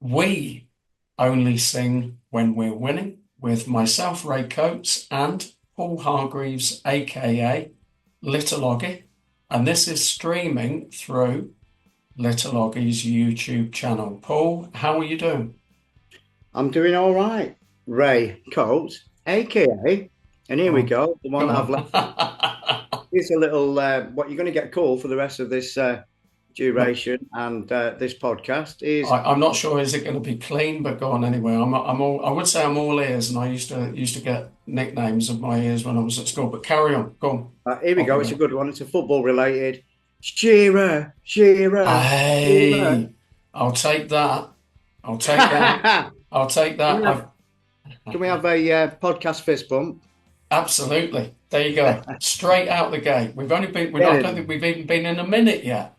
We only sing when we're winning, with myself, Ray Coates, and Paul Hargreaves, aka Little Oggy, and this is streaming through Little Oggy's YouTube channel. Paul, how are you doing? I'm doing all right, Ray Coates, aka, and here we go, the one that I've left. It's a little what you're going to get called for the rest of this duration, and this podcast is. I'm not sure is it going to be clean, but go on anyway. I would say I'm all ears, and I used to get nicknames of my ears when I was at school. But carry on, go on. Here we go. It's a good one. It's a football related. Shearer. Hey, I'll take that. I'll take that. I'll take that. Can we have a podcast fist bump? Absolutely. There you go. Straight out the gate. I don't think we've even been in a minute yet.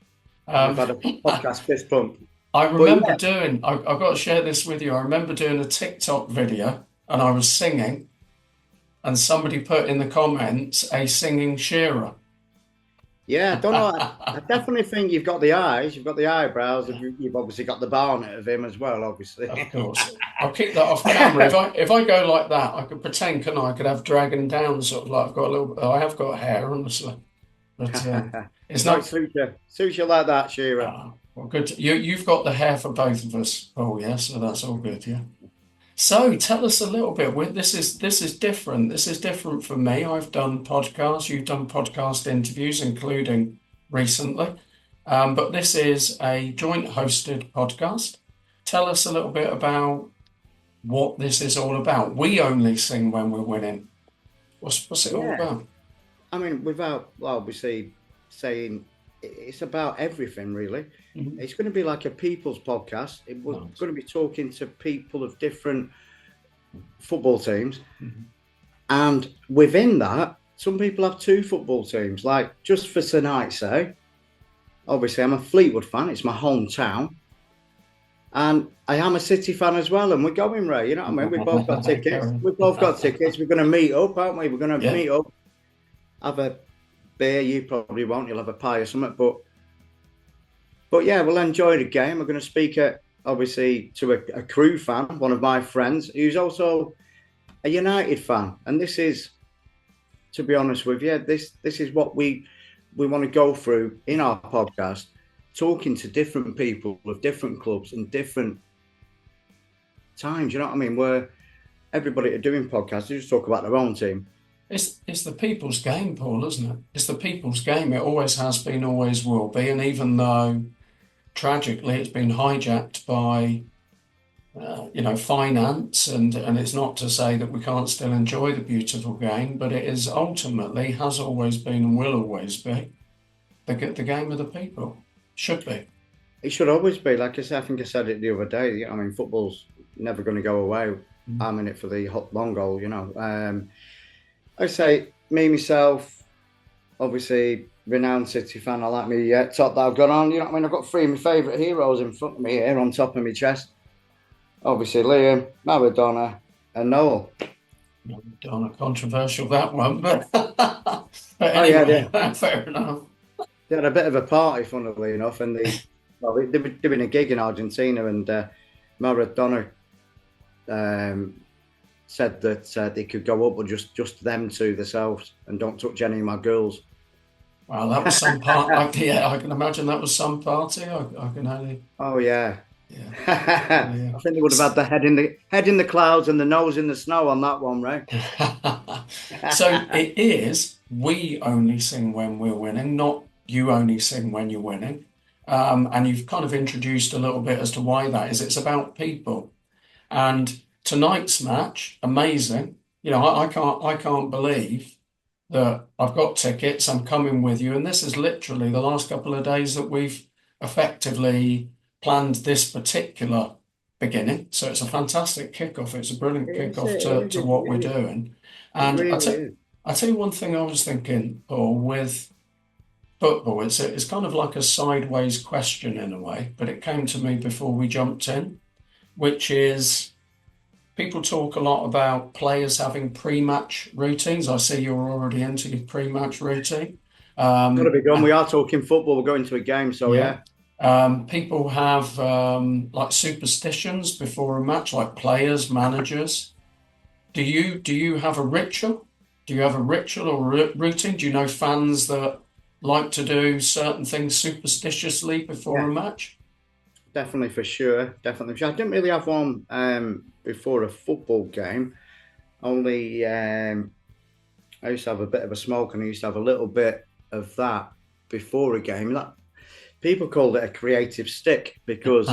We've had a podcast fist bump. I remember I've got to share this with you. I remember doing a TikTok video and I was singing, and somebody put in the comments a singing Shearer. Yeah, I don't know. I definitely think you've got the eyes, you've got the eyebrows, and you've obviously got the barnet of him as well, obviously. Of course. I'll keep that off camera. If I go like that, I could pretend, couldn't I? I could have dragon down, sort of like I have got hair, honestly. But it's not suits you like that, Shearer. Well, good. You've got the hair for both of us, Paul. Yeah, so that's all good. Yeah. So tell us a little bit. This is different. This is different for me. I've done podcasts. You've done podcast interviews, including recently. But this is a joint hosted podcast. Tell us a little bit about what this is all about. We only sing when we're winning. What's it all about? I mean, without obviously saying it's about everything, really. Mm-hmm. It's going to be like a people's podcast. We're going to be talking to people of different football teams. Mm-hmm. And within that, some people have two football teams. Like, just for tonight's sake, obviously, I'm a Fleetwood fan. It's my hometown. And I am a City fan as well. And we're going, Ray. You know what I mean? We've both got tickets. We've both got tickets. We're going to meet up, aren't we? We're going to meet up. Have a beer. You probably won't. You'll have a pie or something. But yeah, we'll enjoy the game. We're going to speak obviously to a Crew fan, one of my friends, who's also a United fan. And this is, to be honest with you, this is what we want to go through in our podcast, talking to different people of different clubs and different times. You know what I mean? Where everybody are doing podcasts, they just talk about their own team. It's the people's game, Paul, isn't it? It's the people's game. It always has been, always will be. And even though, tragically, it's been hijacked by, finance, and it's not to say that we can't still enjoy the beautiful game, but it is ultimately, has always been and will always be, the game of the people. Should be. It should always be. Like I said, I think I said it the other day. I mean, football's never going to go away. Mm-hmm. I'm in it for the long goal, I say, me, myself, obviously, renowned City fan. I like me top that I've got on. You know what I mean? I've got three of my favourite heroes in front of me here on top of my chest. Obviously, Liam, Maradona, and Noel. Maradona, controversial that one, but anyway, fair enough. They had a bit of a party, funnily enough, and they were doing a gig in Argentina, and Maradona said that they could go up with just them two themselves and don't touch any of my girls. Wow, that was some part. I can imagine that was some party. I can only. Oh yeah. I think they would have had the head in the clouds and the nose in the snow on that one, right? So it is. We only sing when we're winning, not you only sing when you're winning. And you've kind of introduced a little bit as to why that is. It's about people, and tonight's match, amazing. I can't believe that I've got tickets. I'm coming with you, and this is literally the last couple of days that we've effectively planned this particular beginning. So it's a fantastic kickoff. It's a brilliant kickoff to what we're doing. And I tell you one thing I was thinking, Paul, with football, it's kind of like a sideways question in a way, but it came to me before we jumped in, which is people talk a lot about players having pre-match routines. I see you're already into your pre-match routine. Got to be done. We are talking football. We're going to a game, so yeah. People have like superstitions before a match, like players, managers. Do you have a ritual? Do you have a ritual or routine? Do you know fans that like to do certain things superstitiously before a match? Definitely, for sure. Definitely. I didn't really have one before a football game. Only I used to have a bit of a smoke, and I used to have a little bit of that before a game. That people called it a creative stick because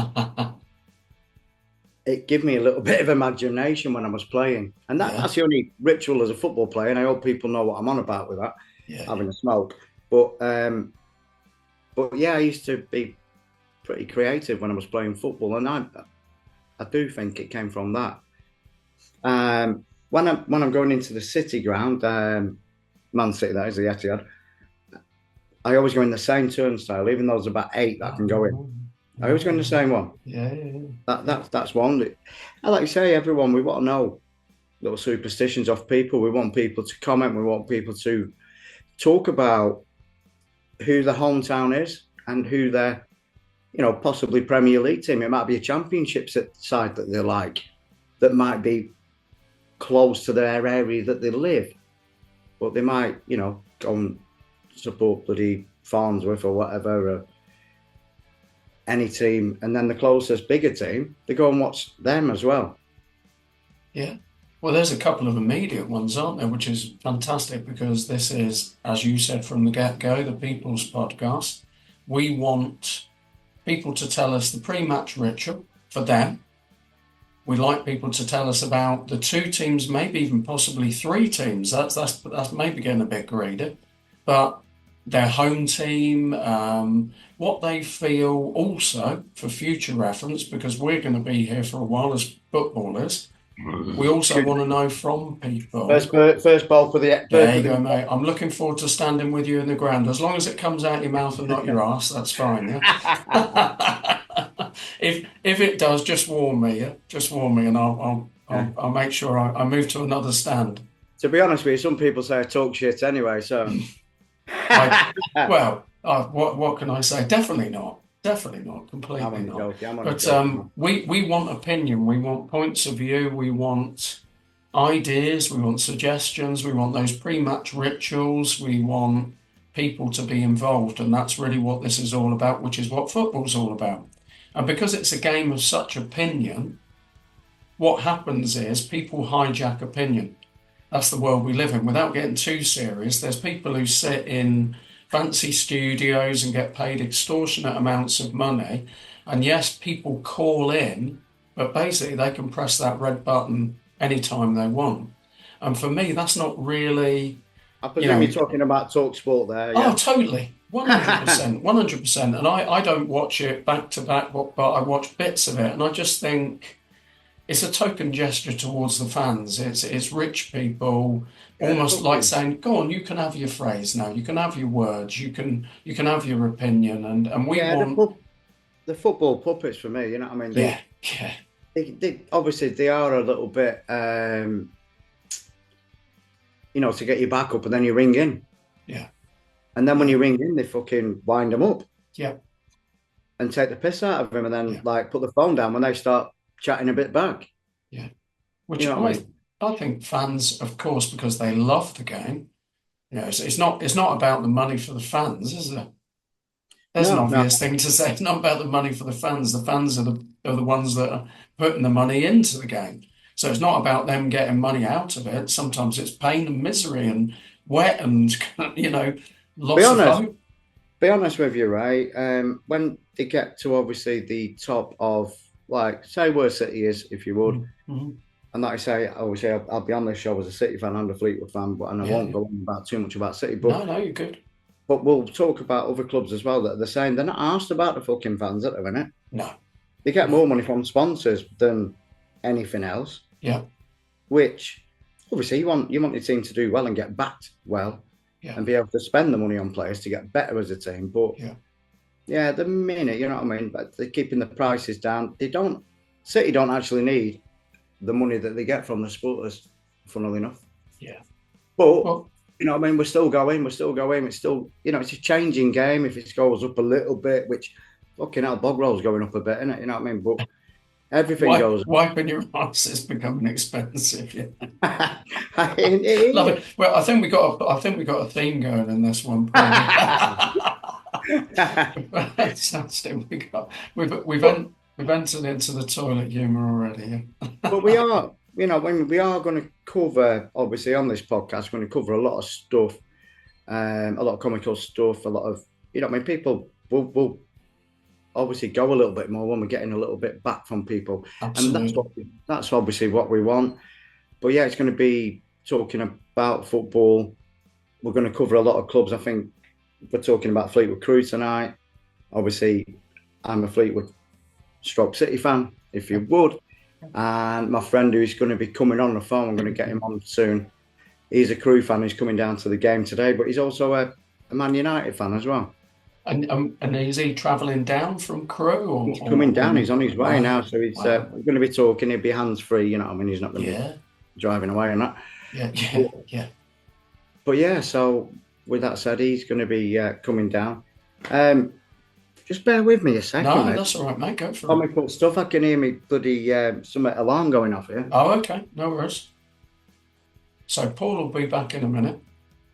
it gave me a little bit of imagination when I was playing, and that's the only ritual as a football player. And I hope people know what I'm on about with that, having a smoke. But yeah, I used to be pretty creative when I was playing football, and I do think it came from that. When I'm going into the City ground, Man City, that is the Etihad, I always go in the same turnstile, even though there's about 8 that I can go in. I always go in the same one. That's one. I like to say, everyone, we want to know little superstitions of people. We want people to comment. We want people to talk about who the hometown is and who their, possibly Premier League team. It might be a Championship side that they like, that might be close to their area that they live, but they might, go and support bloody Farnsworth or whatever, or any team, and then the closest bigger team, they go and watch them as well. Yeah. Well, there's a couple of immediate ones, aren't there, which is fantastic, because this is, as you said from the get-go, the People's Podcast. We want people to tell us the pre-match ritual for them. We like people to tell us about the 2 teams, maybe even possibly 3 teams. That's maybe getting a bit greedy, but their home team, what they feel also for future reference, because we're going to be here for a while as footballers. We also want to know from people. First ball for the. There you go, mate. I'm looking forward to standing with you in the ground. As long as it comes out your mouth and not your ass, that's fine. Yeah. if it does, just warn me. Yeah? Just warn me, and I'll make sure I move to another stand. To be honest with you, some people say I talk shit anyway. So. What can I say? Definitely not. Completely not. But we want opinion. We want points of view. We want ideas. We want suggestions. We want those pre-match rituals. We want people to be involved, and that's really what this is all about, which is what football's all about. And because it's a game of such opinion, what happens is people hijack opinion. That's the world we live in. Without getting too serious, there's people who sit in fancy studios and get paid extortionate amounts of money. And yes, people call in, but basically they can press that red button anytime they want. And for me, that's not really... I presume you're talking about TalkSport there. Yeah? Oh, totally. 100%. 100%. And I don't watch it back to back, but I watch bits of it. And I just think... it's a token gesture towards the fans. It's rich people, almost like saying, "Go on, you can have your phrase now. You can have your words. You can have your opinion." And we want the football puppets for me. You know what I mean? They obviously they are a little bit, to get you back up, and then you ring in. Yeah. And then when you ring in, they fucking wind them up. Yeah. And take the piss out of them, and then put the phone down when they start chatting a bit back. Yeah. Which I think fans, of course, because they love the game, it's not about the money for the fans, is it? There's an obvious thing to say. It's not about the money for the fans. The fans are the ones that are putting the money into the game. So it's not about them getting money out of it. Sometimes it's pain and misery and wet and loss of hope. Be honest with you, right? When they get to obviously the top of, like, say where City is, if you would. Mm-hmm. And like I say, obviously I'll be on this show as a City fan and a Fleetwood fan, but I won't go on about too much about City. But no, you're good. But we'll talk about other clubs as well that they're saying they're not asked about the fucking fans at the minute. No. they get more money from sponsors than anything else. Yeah. Which obviously you want your team to do well and get backed well, Yeah. and be able to spend the money on players to get better as a team. But yeah, the minute, you know what I mean, but they're keeping the prices down. City don't actually need the money that they get from the supporters, funnily enough. Yeah. But you know what I mean, we're still going. It's still, it's a changing game. If it goes up a little bit, which fucking hell, bog roll's going up a bit, isn't it? You know what I mean? But everything goes. Wiping your ass is becoming expensive. Yeah. Love it. it. Well, I think we got a theme going in this one. Fantastic. We've entered into the toilet humor already. Yeah. But we are, when we are going to cover, obviously on this podcast, we're going to cover a lot of stuff, a lot of comical stuff, a lot of, people will obviously go a little bit more when we're getting a little bit back from people. Absolutely. And that's obviously what we want. But yeah, it's going to be talking about football. We're going to cover a lot of clubs. I think we're talking about Fleetwood Crew tonight. Obviously, I'm a Fleetwood Stroke City fan, if you would. And my friend who's going to be coming on the phone, I'm going to get him on soon. He's a Crew fan. He's coming down to the game today, but he's also a Man United fan as well. And is he travelling down from Crewe? He's coming down. He's on his way now. So we're going to be talking. He'll be hands-free, you know what I mean? He's not going to be driving away and that. Yeah. But yeah, so with that said, he's going to be coming down. Just bear with me a second. No, mate. That's all right, mate. Go for it. Comical stuff. I can hear me bloody some alarm going off here. Oh, okay. No worries. So Paul will be back in a minute.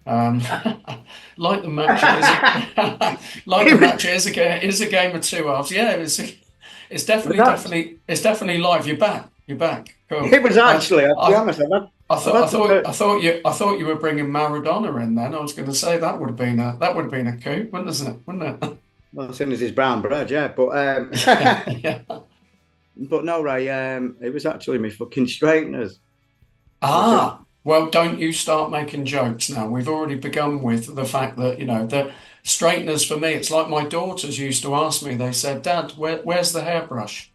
Like the match is a game of two halves. Yeah, it's definitely live. You're back. Cool. It was actually. I'll be honest. I thought you were bringing Maradona in. Then I was going to say that would have been a coup, wouldn't it? Well, as soon as his brown bread, yeah. But yeah. But no, Ray. It was actually my fucking straighteners. Well, don't you start making jokes now. We've already begun with the fact that, the straighteners for me, it's like my daughters used to ask me, they said, Dad, where's the hairbrush?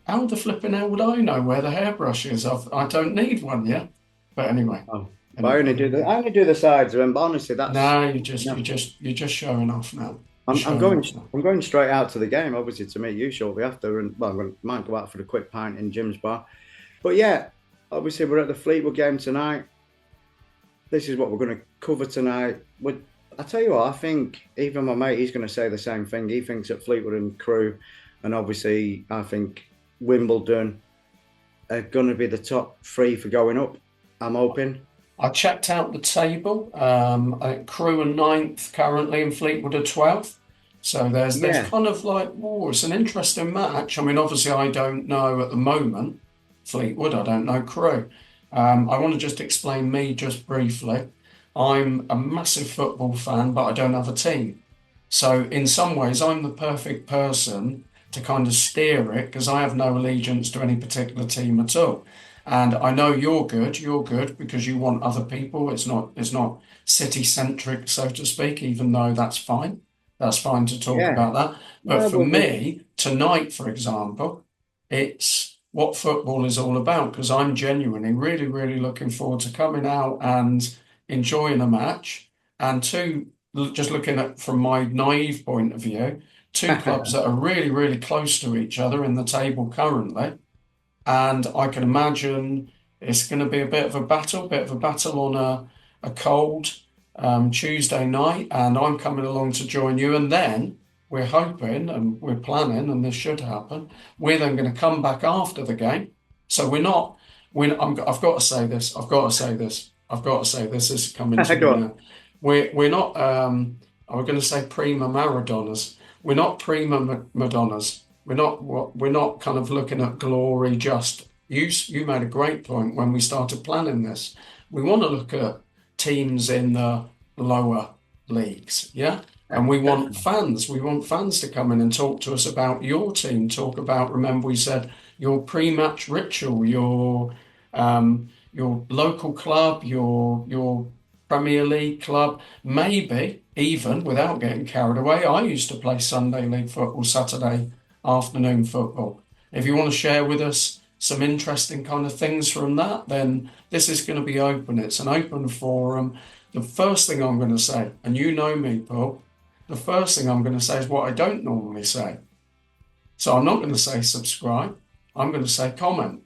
How the flipping hell would I know where the hairbrush is? I don't need one, yeah? But anyway. I only do the sides of them, but honestly, that's... No, you're just showing off now. I'm going straight out to the game, obviously, to meet you shortly after, and might go out for a quick pint in Jim's bar. But yeah, obviously, we're at the Fleetwood game tonight. This is what we're going to cover tonight. I tell you what, I think even my mate, he's going to say the same thing. He thinks that Fleetwood and Crew, and obviously, I think Wimbledon are going to be the top three for going up. I'm hoping. I checked out the table. Crew are 9th currently, and Fleetwood are 12th. So there's kind of like, it's an interesting match. I mean, obviously, I don't know at the moment Fleetwood, I don't know Crew. I want to just explain me just briefly. I'm a massive football fan, but I don't have a team. So in some ways, I'm the perfect person to kind of steer it because I have no allegiance to any particular team at all. And I know you're good because you want other people. It's not city-centric, so to speak, even though that's fine. That's fine to talk about that. But for me, tonight, for example, it's what football is all about because I'm genuinely really, really looking forward to coming out and enjoying a match. And just looking at from my naive point of view, two clubs that are really, really close to each other in the table currently. And I can imagine it's going to be a bit of a battle on a cold Tuesday night. And I'm coming along to join you. And then we're hoping and we're planning, and this should happen, we're then going to come back after the game. So I've got to say this. This is coming to me now. We're not, I'm going to say prima Maradonas. We're not prima Madonnas. We're not kind of looking at glory just. You made a great point when we started planning this. We want to look at teams in the lower leagues, yeah? And we want fans. We want fans to come in and talk to us about your team. Talk about, remember we said, your pre-match ritual, your local club, your Premier League club. Maybe even without getting carried away. I used to play Sunday League football, Saturday afternoon football. If you want to share with us some interesting kind of things from that, then this is going to be open. It's an open forum. The first thing I'm going to say, and you know me, Paul, the first thing I'm going to say is what I don't normally say. So I'm not going to say subscribe. I'm going to say comment,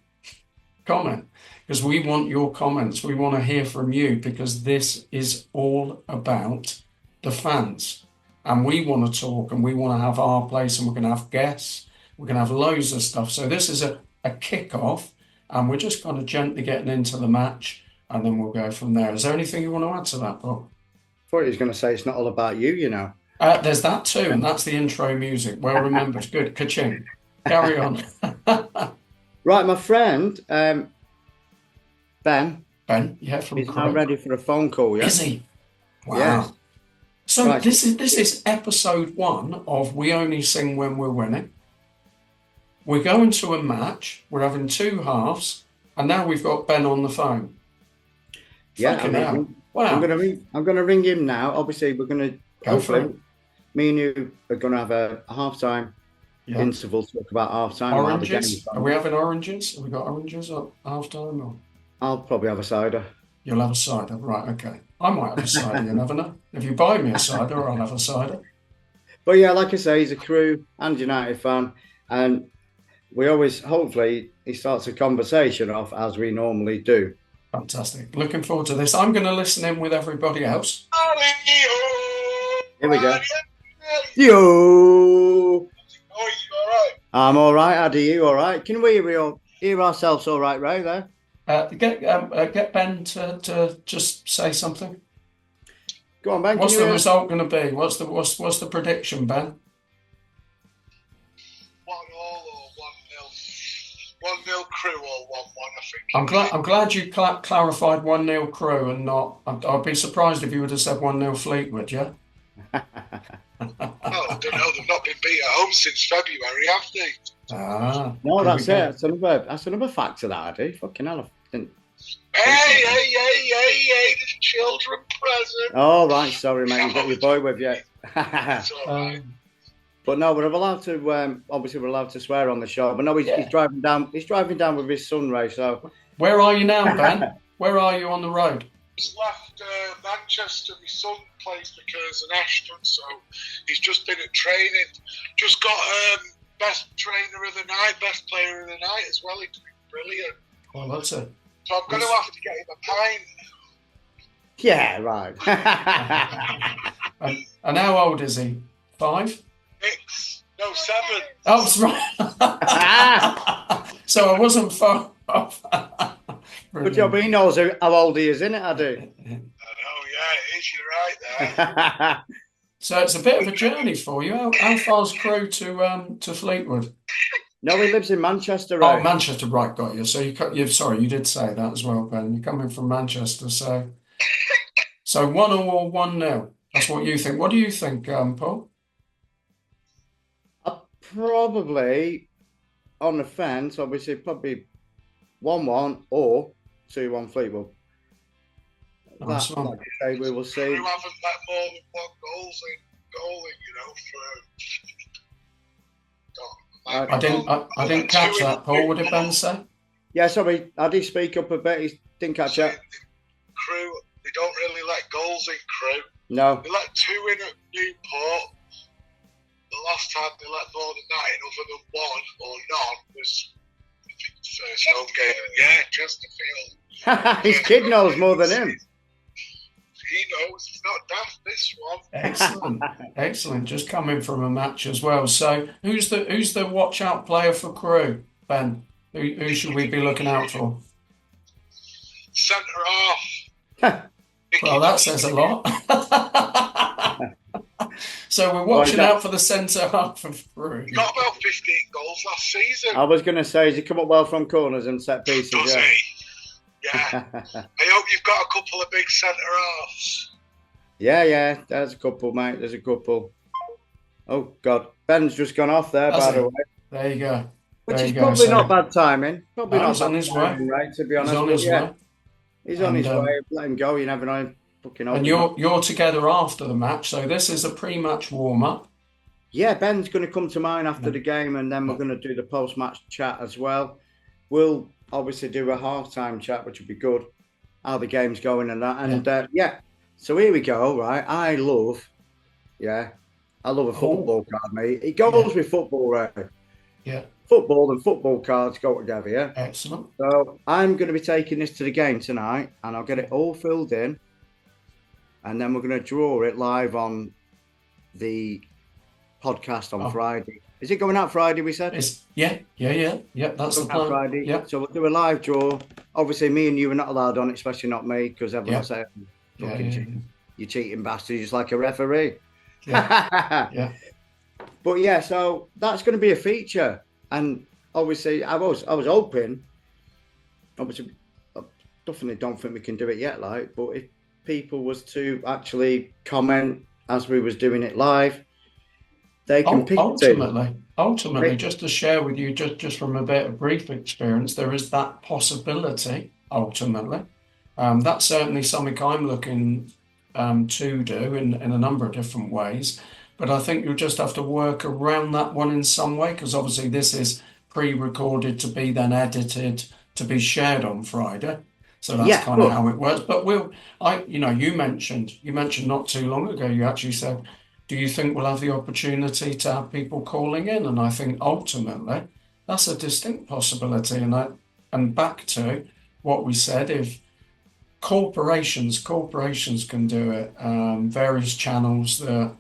because we want your comments. We want to hear from you, because this is all about the fans. And we want to talk, and we want to have our place, and we're going to have guests. We're going to have loads of stuff. So this is a kick-off, and we're just kind of gently getting into the match, and then we'll go from there. Is there anything you want to add to that, Bob? I thought he was going to say it's not all about you, you know. There's that too, and that's the intro music. Well remembered. Good. Ka-ching. Carry on. Right, my friend, Ben. Ben, yeah, from He's now ready for a phone call, yeah? Is he? Wow. Yes. So Right. this is episode 1 of We Only Sing When We're Winning. We're going to a match. We're having 2 halves, and now we've got Ben on the phone. Yeah, Fucking hell. Wow. I'm gonna ring him now. Obviously, we're gonna Go for it. me and you are gonna have a half-time interval, talk about half-time. Oranges? Are we having oranges? Have we got oranges at half-time? Or? I'll probably have a cider. You'll have a cider, right? Okay. I might have a cider. You never know. If you buy me a cider, I'll have a cider. But yeah, like I say, he's a Crew and United fan, and we always, hopefully, he starts a conversation off as we normally do. Fantastic. Looking forward to this. I'm going to listen in with everybody else. Here we go. Yo! I'm all right, Addy. You all right? Can we hear ourselves all right, Ray, there? Get Ben to just say something. Go on, Ben. What's the result going to be? What's the prediction, Ben? 1-1 or 1-0. 1-0 Crew or 1-1, I think. I'm glad you clarified 1-0 Crew and not. I'd be surprised if you would have said 1-0 Fleetwood. Yeah. Oh, I don't know. They've not been beat at home since February, have they? No, that's it. That's another factor that I do. Fucking hell, I didn't. Hey, there's children present. Oh, right, sorry, mate. You've got your boy with you. It's all right. But no, we're allowed to. Obviously, we're allowed to swear on the show. But no, he's driving down. He's driving down with his son, Ray. So, where are you now, Ben? Where are you on the road? He's left Manchester. My son plays for Curzon Ashton, so he's just been at training. Just got best trainer of the night, best player of the night as well. He's been brilliant. Well, that's it. So I'm going to have to get him a pint. yeah, right. And how old is he? 5? 6, no 7. Oh, that's right. So I wasn't far off. Good job. He knows how old he is, isn't it? I do. I know, yeah, it is. You're right there. So it's a bit of a journey for you. How far's Crew to Fleetwood? No, he lives in Manchester, right? Oh, Manchester, right, got you. So you did say that as well, Ben. You're coming from Manchester, so 1-0 or 1-0. That's what you think. What do you think, Paul? Probably on the fence, obviously, probably 1-1 or 2-1 Fleetwood. Nice one. Like I say, we will see. You haven't let more than 1 goal in, I didn't catch that, Paul. What did Ben say? Yeah, sorry, I did speak up a bit. He didn't catch that. Crew, they don't really let goals in, Crew. No. They let 2 in at Newport. The last time they let more than that in, other than 1 or none, was I think the first home game. Yeah, Chesterfield. His kid knows more than him. He knows. He's not daft, this one. Excellent, excellent. Just coming from a match as well. So who's the watch out player for Crew, Ben? Who should we be looking out for? Centre half. Well, that says a lot. So we're watching out for the centre half of Crew. He got about 15 goals last season. I was going to say, has he come up well from corners and set pieces? Does he? Yeah. I hope you've got a couple of big centre halves. Yeah. There's a couple, mate. There's a couple. Oh, God. Ben's just gone off there, by the way. There you go. Which is probably not bad timing. Probably not he's on his way. Right, to be honest. He's on his way. He's on his way. Let him go. You never know. And you're together after the match, so this is a pre-match warm-up. Yeah, Ben's going to come to mine after the game, and then we're going to do the post-match chat as well. We'll obviously do a half-time chat, which would be good. How the game's going and that, and So here we go. Right, I love a football card, mate. It goes with football, right? Yeah. Football and football cards go together, yeah. Excellent. So I'm going to be taking this to the game tonight, and I'll get it all filled in, and then we're going to draw it live on the podcast on Friday. Is it going out Friday? We said. Yeah. That's the plan. Friday. Yeah. So we'll do a live draw. Obviously, me and you are not allowed on it, especially not me, because everyone's saying, "You cheating bastard! You're just like a referee." Yeah. But yeah, so that's going to be a feature, and obviously, I was hoping. Obviously, I definitely don't think we can do it yet, but if people was to actually comment as we was doing it live, they can pick ultimately, just to share with you, just from a bit of brief experience, there is that possibility. Ultimately, that's certainly something I'm looking to do in a number of different ways. But I think you'll just have to work around that one in some way, because obviously this is pre-recorded to be then edited to be shared on Friday. So that's kind of how it works. But you mentioned not too long ago, you actually said, do you think we'll have the opportunity to have people calling in? And I think ultimately that's a distinct possibility. And back to what we said, if corporations can do it, various channels that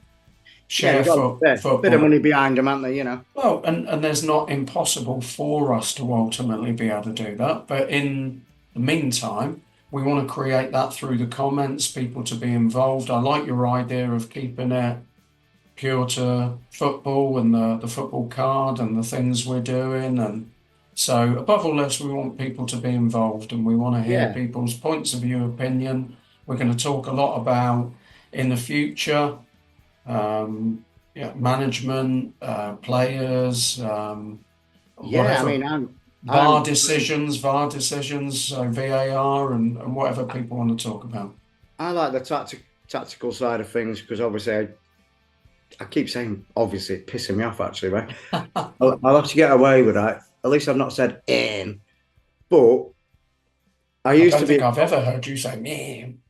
share football. A bit of money behind them, aren't they? Well, and there's not impossible for us to ultimately be able to do that. But in the meantime, we want to create that through the comments, people to be involved. I like your idea of keeping it pure to football and the football card and the things we're doing. And so above all else, we want people to be involved, and we want to hear people's points of view, opinion. We're going to talk a lot about in the future, management, players, VAR decisions, so VAR and whatever people want to talk about. I like the tactical side of things, because obviously I keep saying obviously, it's pissing me off actually, right? I'll have to get away with that. At least I've not said "in," but I don't think I've ever heard you say "in."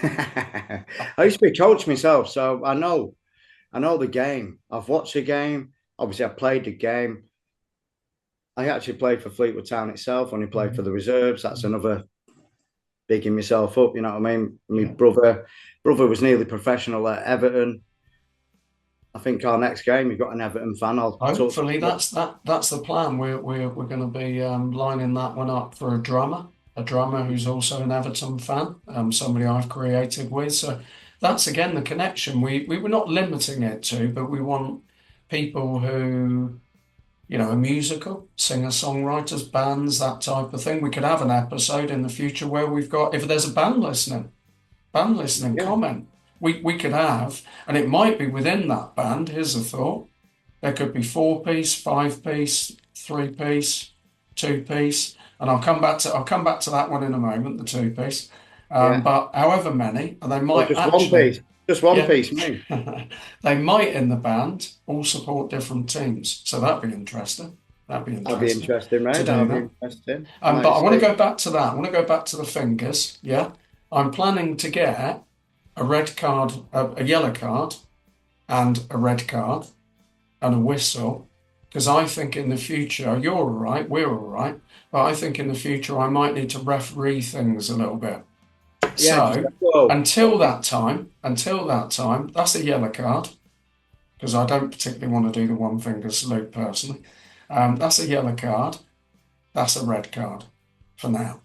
I used to be a coach myself, so I know the game. I've watched the game. Obviously, I played the game. I actually played for Fleetwood Town itself. When he played for the reserves, that's another bigging myself up. You know what I mean? My brother was nearly professional at Everton. I think our next game, you've got an Everton fan. Hopefully, that's the plan. We're going to be lining that one up for a drummer who's also an Everton fan, somebody I've created with. So that's again the connection. We were not limiting it to, but we want people who, are musical, singer-songwriters, bands, that type of thing. We could have an episode in the future where we've got, if there's a band listening, comment. We could have, and it might be within that band. Here's a thought: there could be 4-piece, 5-piece, 3-piece, 2-piece, and I'll come back to that one in a moment. The 2-piece, but however many, and they might just one piece, me. They might in the band all support different teams, so that'd be interesting. That'd be interesting, right? That'd be interesting. But I want to go back to that. I want to go back to the fingers. Yeah, I'm planning to get a red card, a yellow card, and a red card, and a whistle, because I think in the future, you're all right, we're all right, but I think in the future I might need to referee things a little bit. So until that time, that's a yellow card, because I don't particularly want to do the one finger salute personally. That's a yellow card. That's a red card for now.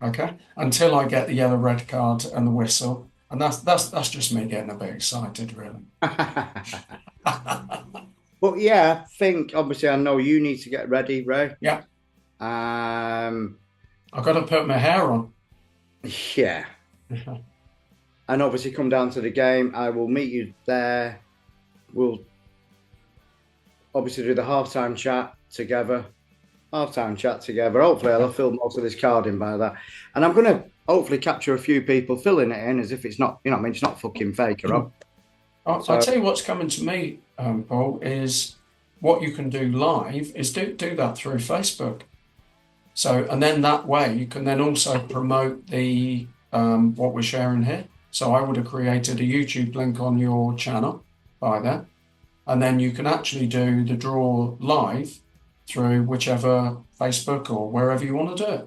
Okay, until I get the yellow, red card and the whistle. And that's just me getting a bit excited, really. But yeah, I think obviously I know you need to get ready, Ray. Yeah. I've got to put my hair on. Yeah. And obviously come down to the game. I will meet you there. We'll obviously do the halftime chat together. Hopefully I'll fill most of this card in by that. And I'm going to hopefully capture a few people filling it in as if it's not, it's not fucking fake, right? I'll tell you what's coming to me, Paul, is what you can do live is do that through Facebook. So, and then that way you can then also promote the what we're sharing here. So I would have created a YouTube link on your channel by then, and then you can actually do the draw live through whichever Facebook or wherever you want to do it.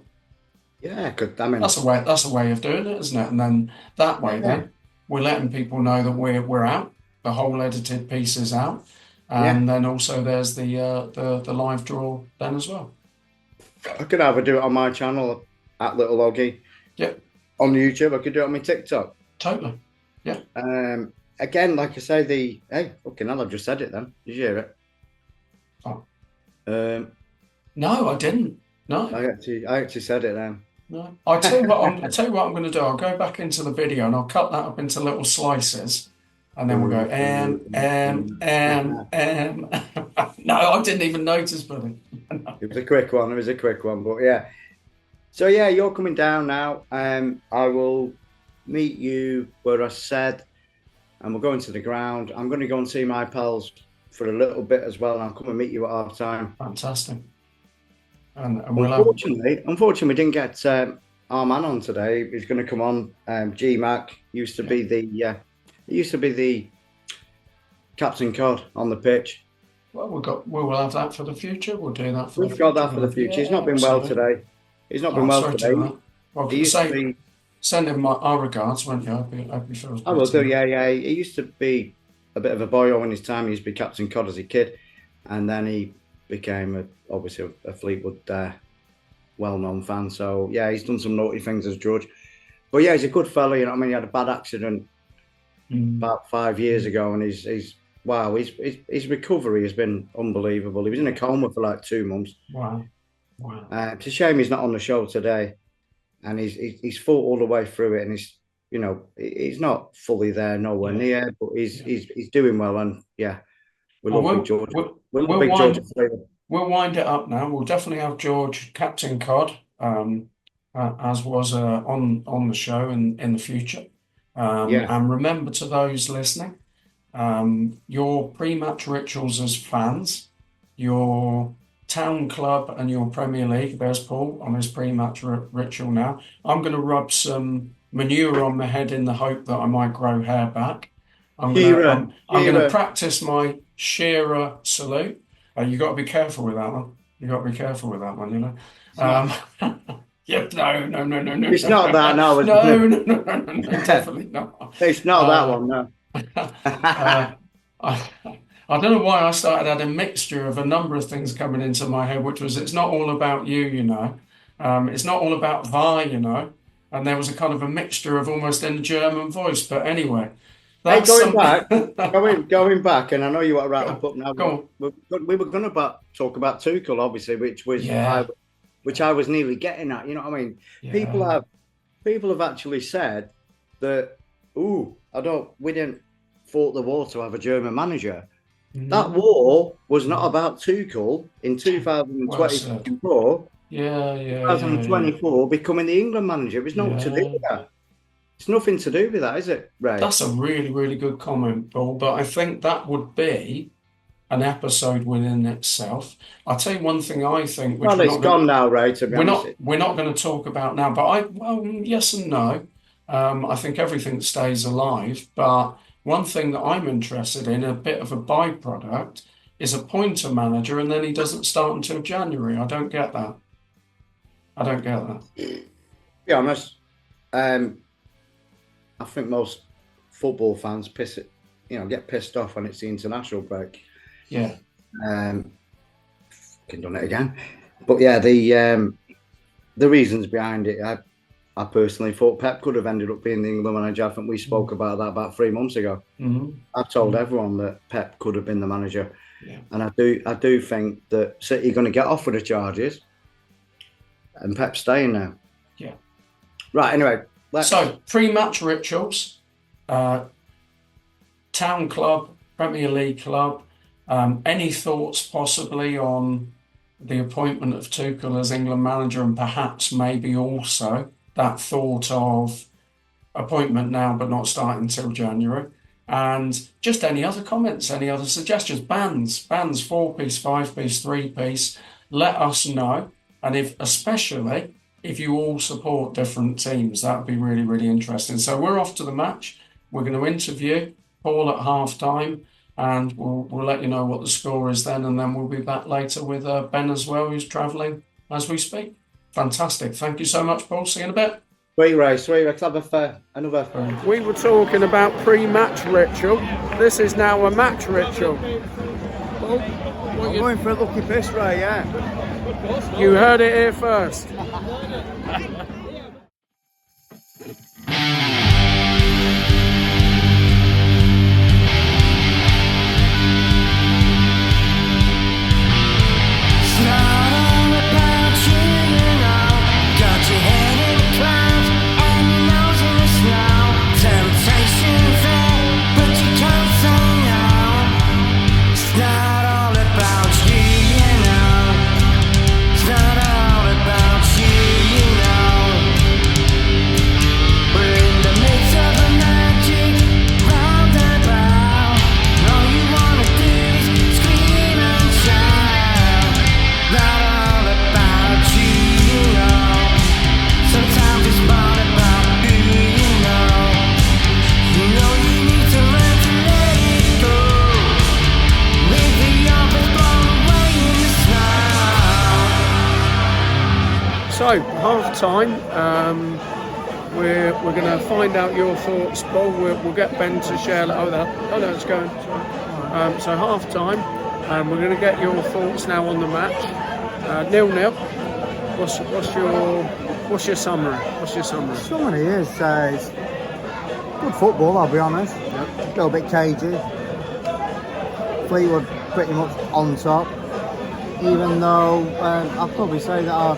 Yeah, good. I mean, That's a way of doing it, isn't it? And then that way, then we're letting people know that we're out. The whole edited piece is out, and then also there's the live draw then as well. I could either do it on my channel at Little Oggy. Yep. On YouTube, I could do it on my TikTok. Totally. Yeah. Again, like I say, fucking hell, I've just said it then. Did you hear it? Oh. No, I didn't. No. I actually said it then. No. I'll tell you what I'm going to do. I'll go back into the video and I'll cut that up into little slices. And then we'll go, No, I didn't even notice, buddy. It was a quick one. But yeah. So yeah, you're coming down now. I will meet you where I said, and we're going to the ground. I'm going to go and see my pals for a little bit as well, and I'll come and meet you at half time. Fantastic. And unfortunately, we didn't get our man on today. He's going to come on. G-Mac used to be the captain cod on the pitch. Well, we'll have that for the future. We'll do that for We've got that for the future. He's not been well today. He's not been well today. Well, send him our regards, won't you? I hope he feels I will do, yeah. He used to be a bit of a boyo in his time. He used to be captain cod as a kid. And then he became, obviously, a Fleetwood well-known fan. So, yeah, he's done some naughty things as George. But, yeah, he's a good fella. You know what I mean? He had a bad accident about 5 years ago. And his recovery has been unbelievable. He was in a coma for like 2 months. Wow. It's a shame he's not on the show today. And he's fought all the way through it. And he's not fully there, nowhere near. But he's doing well. And, yeah, we'll love Big George. We'll wind it up now. We'll definitely have George, Captain Cod, as was on the show in the future. And remember, to those listening, your pre-match rituals as fans, your town club and your Premier League. There's Paul on his pre-match ritual now. I'm going to rub some manure on my head in the hope that I might grow hair back. I'm going to practice my Shearer salute. You got to be careful with that one. You know. Yep. No. It's not that, no. No, definitely not. It's not that one, no. I don't know why I started having a mixture of a number of things coming into my head, which was, it's not all about you, you know. It's not all about Vi, you know. And there was a kind of a mixture of almost in a German voice. But anyway. Going back, and I know you want to wrap up now. We were going to talk about Tuchel, obviously, which I was nearly getting at. You know what I mean? Yeah. People have actually said that, we didn't fought the war to have a German manager. That war was not about Tuchel in 2024. 2024 becoming the England manager. It was nothing to do with that. It's nothing to do with that, is it, Ray? That's a really, really good comment, Paul. But I think that would be an episode within itself. I'll tell you one thing I think. Well, it's gone now, Ray. To be honest, we're not going to talk about now. But yes and no. I think everything stays alive, but one thing that I'm interested in, a bit of a byproduct, is appoint a manager and then he doesn't start until January. I don't get that. To be honest, I think most football fans get pissed off when it's the international break. Yeah. Fucking done it again. But yeah, the reasons behind it, I personally thought Pep could have ended up being the England manager. I think we spoke about that about 3 months ago. I've told everyone that Pep could have been the manager. Yeah. And I do think that City are going to get off with the charges and Pep's staying now. Yeah. Right, anyway. So, pre-match rituals, town club, Premier League club, any thoughts possibly on the appointment of Tuchel as England manager, and perhaps maybe also that thought of appointment now but not starting until January? And just any other comments, any other suggestions, bands, 4-piece, 5-piece, 3-piece, let us know. And especially if you all support different teams, that would be really, really interesting. So we're off to the match. We're going to interview Paul at half time, and we'll let you know what the score is then. And then we'll be back later with Ben as well, who's travelling as we speak. Fantastic. Thank you so much, Paul. See you in a bit. Sweet race. Let's have another. We were talking about pre-match ritual. This is now a match ritual. I'm going for a lucky piss, Ray, yeah. You heard it here first. So, half time, we're going to find out your thoughts, Paul. We'll get Ben to share. Oh no, it's going. So, half time, we're going to get your thoughts now on the match. 0-0. What's your summary? Summary is it's good football, I'll be honest. Yep. A little bit cagey. Fleetwood pretty much on top. Even though I'd probably say that our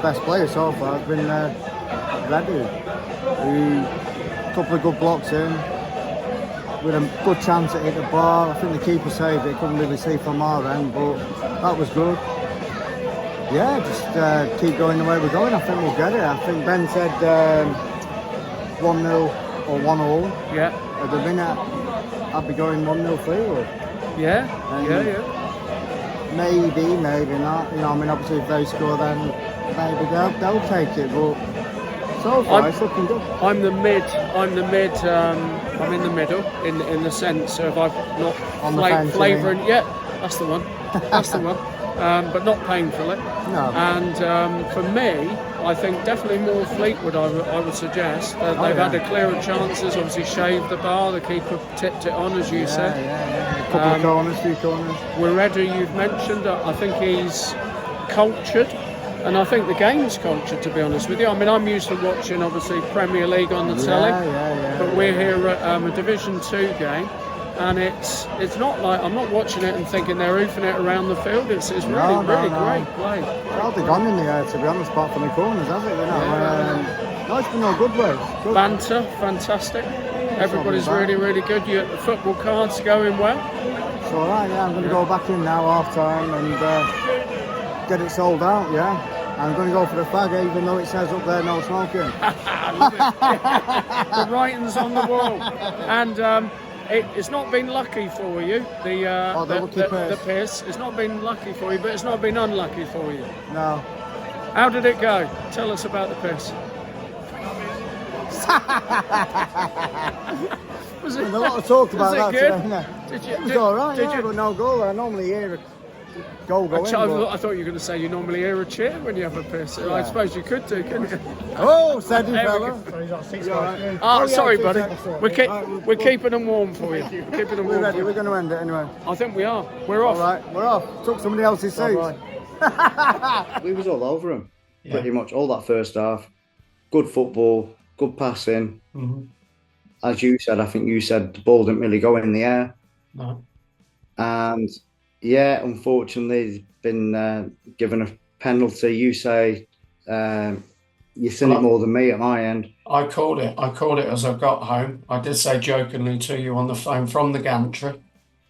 best player so far has been Reddy. A couple of good blocks in, with a good chance at hitting the bar. I think the keeper saved it, couldn't really see from our end, but that was good. Yeah, just keep going the way we're going. I think we'll get it. I think Ben said 1-0 or 1-1. Yeah. At the minute, I'd be going 1-0 Fleetwood. Yeah. Maybe not. You know, I mean, obviously if they score, then maybe they'll take it. But so far, it's looking good. I'm in the middle in the sense of I've not flavouring. Yeah, that's the one. But not painfully. No. And for me, I think definitely more Fleetwood. I would suggest they've had a clearer chances. Obviously, shaved the bar. The keeper tipped it on, as you said. Yeah. Couple of few corners. Wiredu, you've mentioned. I think he's cultured. And I think the game's culture, to be honest with you. I mean, I'm used to watching, obviously, Premier League on the telly. But we're here at a Division 2 game. And it's not like I'm not watching it and thinking they're hoofing it around the field. It's really great play. Hardly gone in the air, to be honest, apart from the corners, has it? You know, no, it's been a good way. Good. Banter, fantastic. Everybody's really good. The football card's going well. It's all right. Yeah, I'm going to go back in now, half time, and get it sold out. Yeah. I'm going to go for the fag, even though it says up there no smoking. The writing's on the wall, and it's not been lucky for you. The piss. It's not been lucky for you, but it's not been unlucky for you. No. How did it go? Tell us about the piss. There's a lot of talk about that good? Today. It was all right, but no goal. I normally hear a goal go in. I thought you were going to say you normally hear a cheer when you have a piss. Yeah. I suppose you could do, couldn't you? Oh, steady fella. Sorry, buddy. We're keeping them warm for you. We're ready. We're going to end it anyway. I think we are. We're off. All right, we're off. Took somebody else's seat. Right. We was all over him, pretty much all that first half. Good football, good passing. Mm-hmm. As you said, I think you said the ball didn't really go in the air. No. And yeah, unfortunately, he's been given a penalty. You say you've seen it more than me at my end. I called it as I got home. I did say jokingly to you on the phone from the gantry,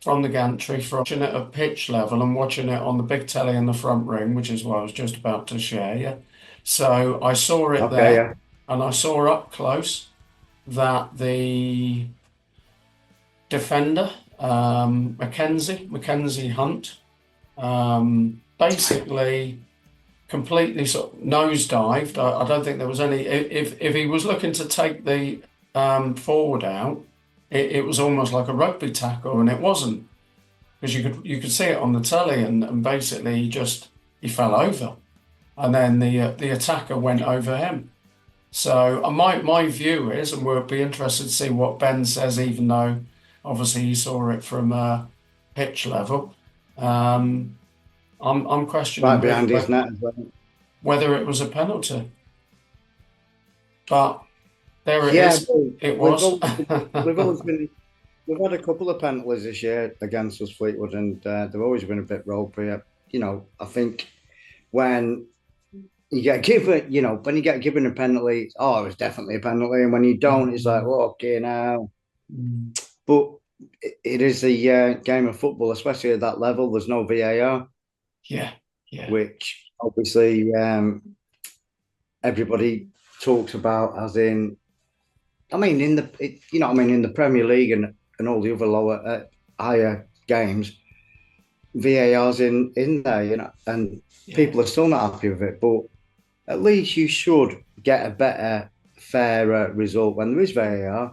from watching it at pitch level and watching it on the big telly in the front room, which is what I was just about to share. Yeah. So I saw it there, and I saw up close that the defender, Mackenzie Hunt, basically completely sort of nosedived. I don't think there was any. If he was looking to take the forward out, it was almost like a rugby tackle, and it wasn't, because you could see it on the telly, and basically he fell over, and then the attacker went over him. So my view is, and we'll be interested to see what Ben says, even though obviously he saw it from pitch level. I'm questioning Right behind his net as well. whether it was a penalty, but there it Yeah, is. It was. We've had a couple of penalties this year against us, Fleetwood, and they've always been a bit ropey. You know, I think when you get given a penalty, oh, it was definitely a penalty, and when you don't, it's like, oh, okay, now. But it is a game of football, especially at that level. There's no VAR. Yeah. Which obviously everybody talks about as in. I mean, in the Premier League and all the other lower, higher games, VAR's in there, and people are still not happy with it. But at least you should get a better, fairer result when there is VAR.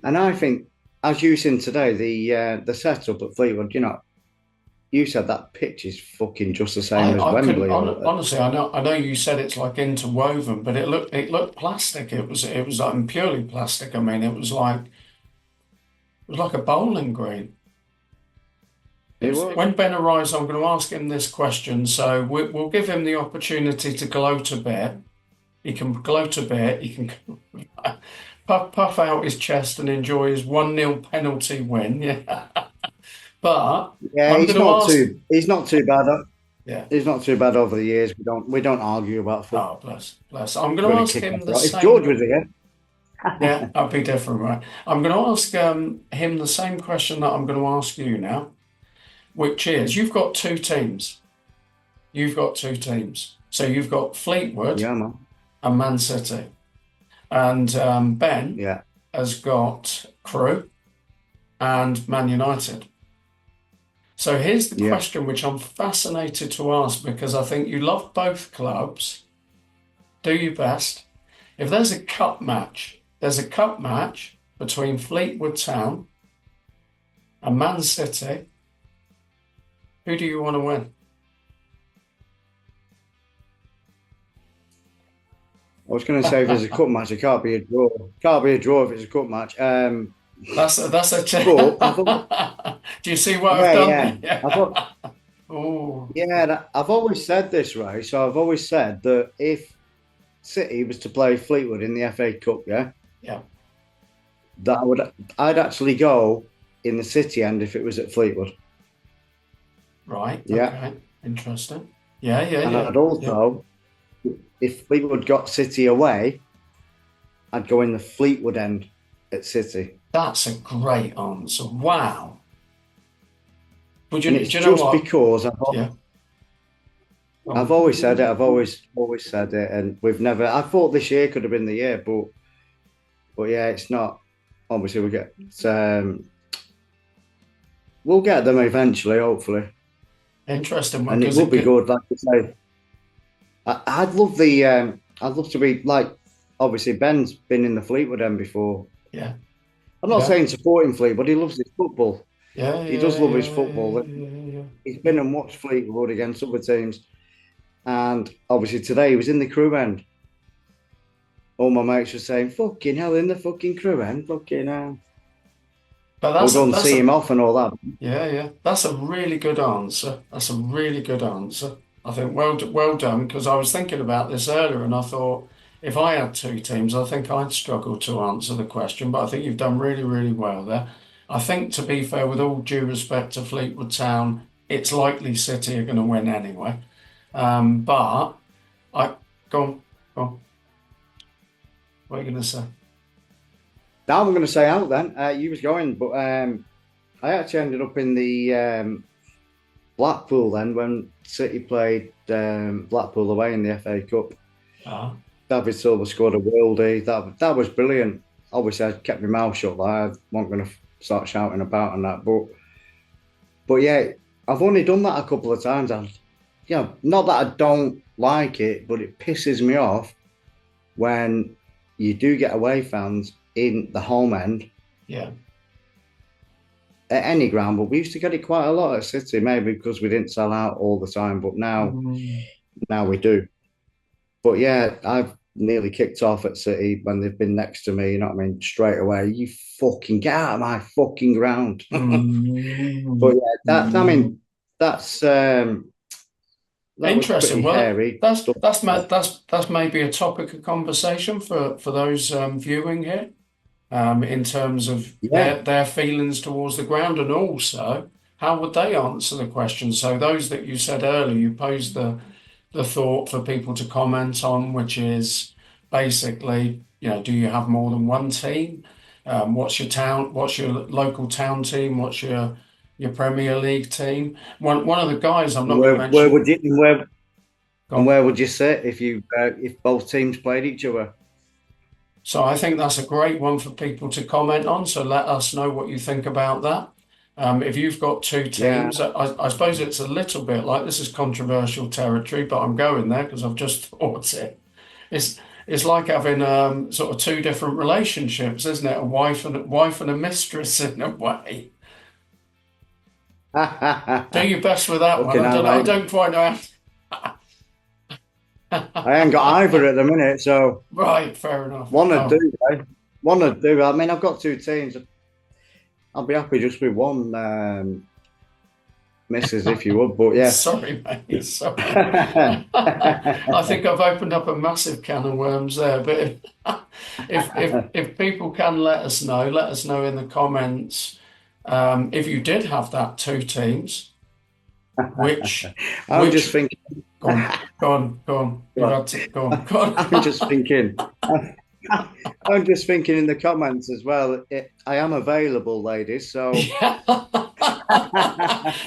And I think, as you seen today, the setup at Fleetwood, you said that pitch is fucking just the same as Wembley. Honestly, I know you said it's like interwoven, but it looked plastic. It was like purely plastic. I mean, it was like a bowling green. When Ben arrives, I'm going to ask him this question. So we'll give him the opportunity to gloat a bit. He can gloat a bit. He can puff out his chest and enjoy his 1-0 penalty win. Yeah. But yeah, he's not too bad. Yeah, he's not too bad over the years. We don't argue about football. Oh, bless. I'm going to ask him the same. If George was here, yeah, that'd be different, right? I'm going to ask him the same question that I'm going to ask you now, which is: you've got two teams. So you've got Fleetwood and Man City, and Ben has got Crewe and Man United. So here's the question, which I'm fascinated to ask, because I think you love both clubs. Do your best. If there's a cup match between Fleetwood Town and Man City, who do you want to win? I was going to say, if there's a cup match, it can't be a draw. Can't be a draw if it's a cup match. That's a check. Do you see what I've done? Yeah. I've always said this, right? So I've always said that if City was to play Fleetwood in the FA Cup, I'd actually go in the City end if it was at Fleetwood. Right. Yeah. Okay. Interesting. Yeah. And I'd also, if Fleetwood got City away, I'd go in the Fleetwood end at City. That's a great answer. Wow. But do you know just what? Because I've always said it. I've always said it, and we've never. I thought this year could have been the year, but yeah, it's not. Obviously, we'll get them eventually, hopefully. Interesting, and it would be good. Like I say, I'd love to be like. Obviously, Ben's been in the Fleetwood end before. Yeah. I'm not saying supporting Fleetwood. He loves his football. Yeah, he does love his football. Yeah. He's been and watched Fleetwood against other teams, and obviously today he was in the Crewe end. All my mates were saying, "Fucking hell, in the fucking Crewe end, fucking hell." But we'll go and see him off and all that. Yeah. That's a really good answer. I think well done, because I was thinking about this earlier, and I thought, if I had two teams, I think I'd struggle to answer the question, but I think you've done really, really well there. I think, to be fair, with all due respect to Fleetwood Town, it's likely City are going to win anyway. But go on. What are you going to say? Now I'm going to say out then. You was going, but I actually ended up in the Blackpool then when City played Blackpool away in the FA Cup. David Silva scored a worldie. That was brilliant. Obviously, I kept my mouth shut. I wasn't going to start shouting about and that. But yeah, I've only done that a couple of times. Not that I don't like it, but it pisses me off when you do get away fans in the home end. Yeah. At any ground, but we used to get it quite a lot at City, maybe because we didn't sell out all the time, but now we do. But yeah, I've nearly kicked off at City when they've been next to me, you know what I mean? Straight away, you fucking get out of my fucking ground. But yeah, that's that was Interesting. pretty Well, hairy that's stuff. that's maybe a topic of conversation for those viewing here, in terms of Yeah. their feelings towards the ground, and also how would they answer the question. So those that you said earlier, you posed the thought for people to comment on, which is basically, do you have more than one team? What's your local town team? What's your Premier League team? One of the guys, I'm not going to Where mention. would you Go on. where would you sit if both teams played each other? So I think that's a great one for people to comment on. So let us know what you think about that. If you've got two Yeah. teams, I suppose it's a little bit like, this is controversial territory, but I'm going there because I've just thought it. It's it's like having sort of two different relationships, isn't it? A wife and a mistress in a way. Do your best with that one. Fucking I don't hell, know. I don't quite know I ain't got either at the minute, so Right, fair enough. one would Oh, do, eh? One would do. I mean, I've got two teams. I'll be happy just with one, misses if you would. But yeah, sorry, mate. Sorry. I think I've opened up a massive can of worms there. But if people can let us know in the comments, if you did have that two teams, which I'm just thinking. go on, go on, go on. You've had to go on, go on. I'm just thinking. I'm just thinking in the comments as well. I am available, ladies. So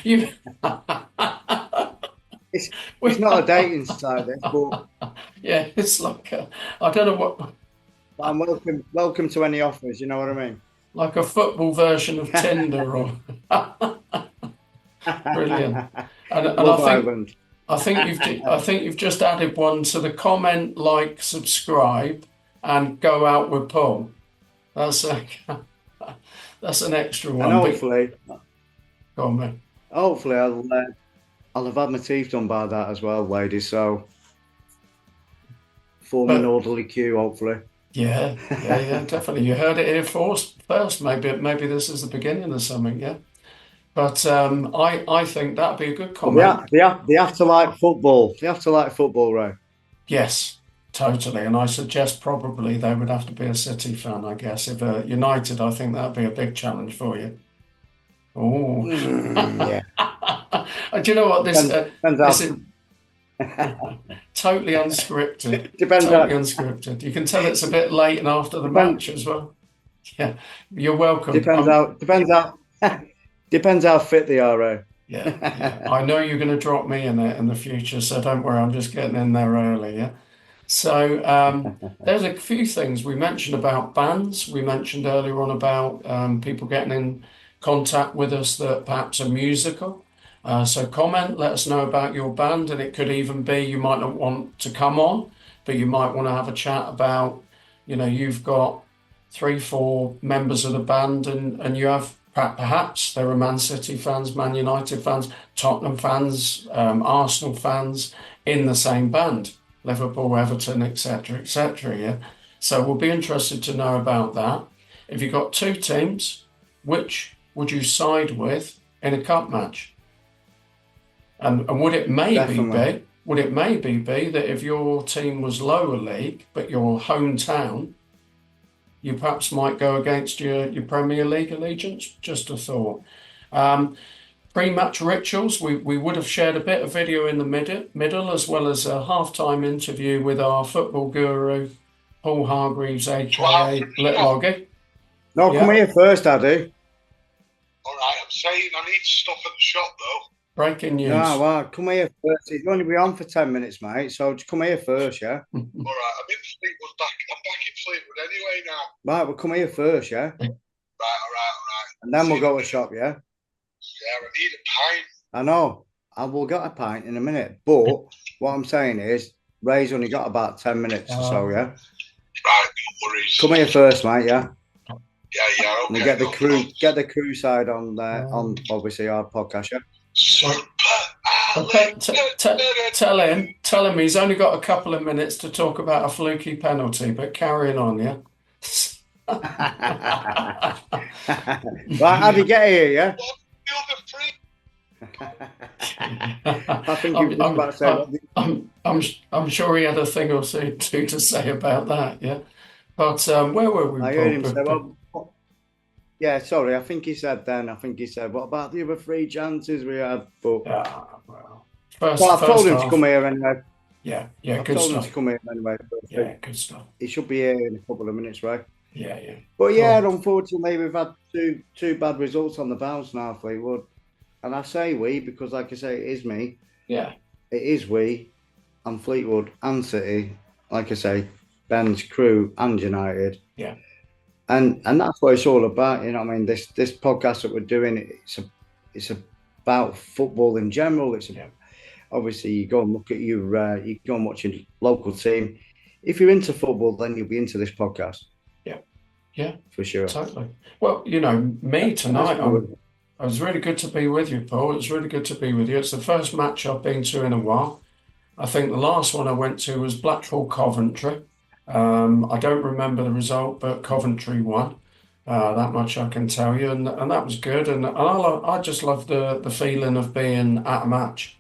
You, it's not a dating site, this, but yeah, it's like I don't know what, I'm welcome to any offers. You know what I mean? like a football version of Tinder, or brilliant. And Love Island. I think you've just added one to the comment, like, subscribe, and go out with Paul. That's that's an extra one. And hopefully, Go on, mate. hopefully, I'll have had my teeth done by that as well, ladies. So form an But orderly queue, hopefully. yeah, definitely. You heard it here first. Maybe this is the beginning of something. Yeah. But I think that'd be a good But comment. they have to like football. They have to like football, right? Yes, totally. And I suggest probably they would have to be a City fan, I guess. If United, I think that'd be a big challenge for you. Oh, Yeah. do you know what Depends this how. is? Totally unscripted. Depends Totally how. unscripted. You can tell it's a bit late and after the Depends. match as well. Yeah, you're welcome. Depends how. Depends how. Depends how fit they are, right? Yeah. I know you're going to drop me in it in the future, so don't worry. I'm just getting in there early. Yeah. So there's a few things we mentioned about bands. We mentioned earlier on about people getting in contact with us that perhaps are musical. So comment, let us know about your band, and it could even be you might not want to come on, but you might want to have a chat about, you've got 3, 4 members of the band, and you have perhaps there are Man City fans, Man United fans, Tottenham fans, Arsenal fans in the same band. Liverpool, Everton, etc., etc. Yeah, so we'll be interested to know about that. If you've got two teams, which would you side with in a cup match? And would it maybe be that if your team was lower league but your hometown, you perhaps might go against your Premier League allegiance? Just a thought. Pre-match rituals, we would have shared a bit of video in the middle, as well as a halftime interview with our football guru, Paul Hargreaves, aka Little Oggy. No, come here first, I do. All right, I'm saying I need to stop at the shop though. Breaking news. No, well, come here first. It's only be on for 10 minutes, mate. So just come here first, yeah? All right, I'm in Fleetwood I'm back in Fleetwood anyway now. Right, well, come here first, yeah? Right, all right. and then we'll go to shop, yeah? Yeah, I need a pint. I know. I will get a pint in a minute. But what I'm saying is, Ray's only got about 10 minutes or so, yeah? Right, no worries. Come here first, mate, yeah? Yeah, okay. We'll get the crew side on obviously our podcast, yeah? Tell him he's only got a couple of minutes to talk about a fluky penalty, but carrying on, yeah? Right, how do you get here, yeah? I think he was about to say I'm sure he had a thing or two to say about that, yeah? But where were we? I heard him say, well, yeah, sorry, I think he said, what about the other 3 chances we had? But well, I've told him to come here anyway. Yeah, I've told him to come here anyway. Yeah, good stuff. He should be here in a couple of minutes, right? Yeah. But yeah, unfortunately, we've had two bad results on the bounce now, Fleetwood. And I say we because, like I say, it is me. Yeah. It is we and Fleetwood and City, like I say, Ben's crew and United. Yeah. And that's what it's all about, you know what I mean? This podcast that we're doing, it's about football in general. Obviously you go and look at you go and watch your local team. If you're into football, then you'll be into this podcast. Yeah. For sure. Totally. Well, me tonight, it was really good to be with you, Paul. It was really good to be with you. It's the first match I've been to in a while. I think the last one I went to was Blackpool Coventry. I don't remember the result, but Coventry won. That much I can tell you, and that was good. And I just love the feeling of being at a match.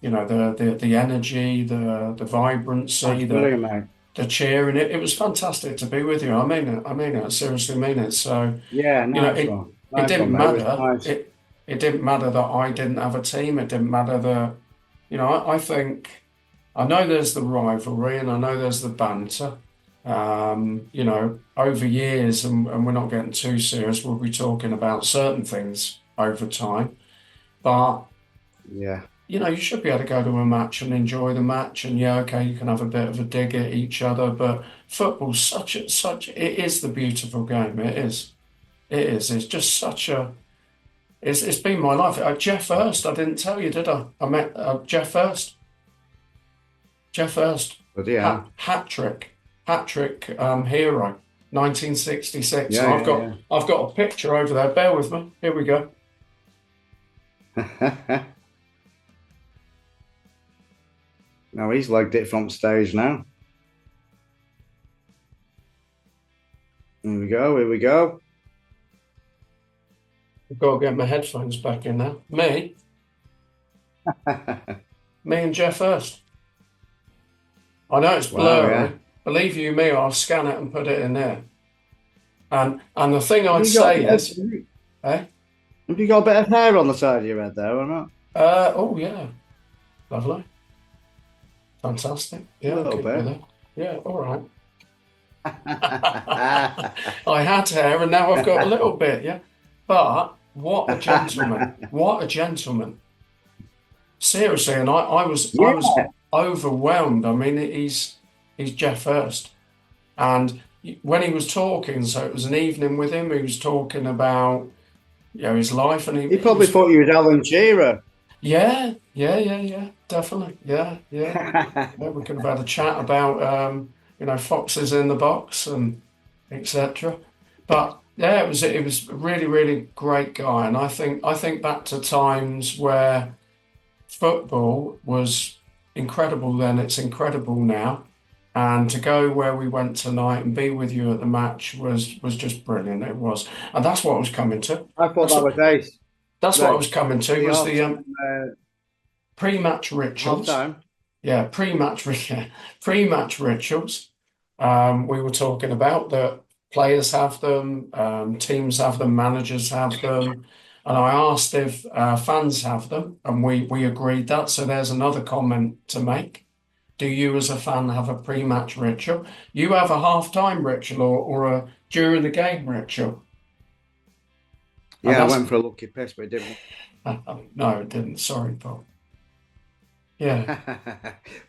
The energy, the vibrancy, the cheering. It was fantastic to be with you. I mean it. I seriously mean it. So yeah, it didn't matter. Nice. It didn't matter that I didn't have a team. It didn't matter that I think I know there's the rivalry and I know there's the banter. Over years, and we're not getting too serious, we'll be talking about certain things over time. But yeah, you should be able to go to a match and enjoy the match, and you can have a bit of a dig at each other. But football's it is the beautiful game. It is. It's just such a. It's been my life. Jeff Hurst, I didn't tell you, did I? I met Jeff Hurst. But yeah, hat trick hero, 1966. Yeah, I've got a picture over there. Bear with me. Here we go. Now he's legged it from stage now. Here we go. I've got to get my headphones back in now. Me and Jeff Hurst. I know it's blurry. Wow, yeah. Believe you me, I'll scan it and put it in there. And the thing I'd say is, have you got a bit of hair on the side of your head there or not? Oh yeah, lovely, fantastic. Yeah, a little bit. Yeah, all right. I had hair and now I've got a little bit. Yeah, but what a gentleman! What a gentleman! Seriously, and I was overwhelmed. I mean, he's Jeff Hurst, and when he was talking, so it was an evening with him. He was talking about his life, and he probably thought you was Alan Shearer. Yeah, definitely, yeah. We could have had a chat about foxes in the box and etc. But yeah, it was a really, really great guy, and I think back to times where football was incredible then. It's incredible now. And to go where we went tonight and be with you at the match was just brilliant. It was, and that's what I was coming to. I thought that was ace. That's what I was coming to. Was the pre-match rituals? Half-time. Yeah, pre-match rituals. We were talking about that players have them, teams have them, managers have them, and I asked if fans have them, and we agreed that. So there's another comment to make. Do you, as a fan, have a pre-match ritual? You have a half-time ritual or a during the game ritual? Yeah, I went for a lucky piss, but it didn't. No, it didn't. Sorry, Paul. Yeah.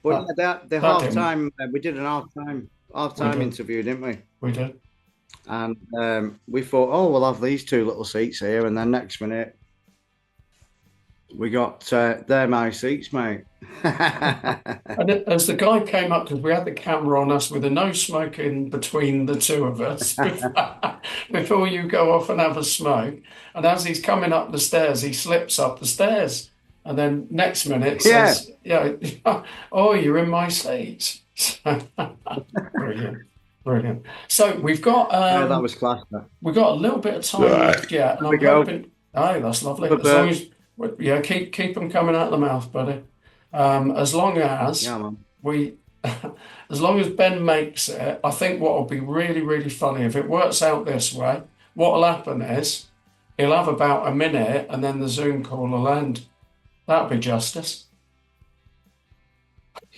But the half-time, we did an half-time interview, didn't we? We did. And we thought, oh, we'll have these two little seats here. And then next minute, we got, they're my seats, mate. And as the guy came up, because we had the camera on us with a no smoking between the two of us before you go off and have a smoke. And as he's coming up the stairs, he slips up the stairs. And then next minute says, oh, you're in my seats. Brilliant. So we've got that was class. We've got a little bit of time left yet. And I'm hoping, that's lovely. As long as, keep them coming out of the mouth, buddy. As long as as long as Ben makes it, I think what will be really, really funny, if it works out this way, what will happen is he'll have about a minute and then the Zoom call will end. That'll be justice.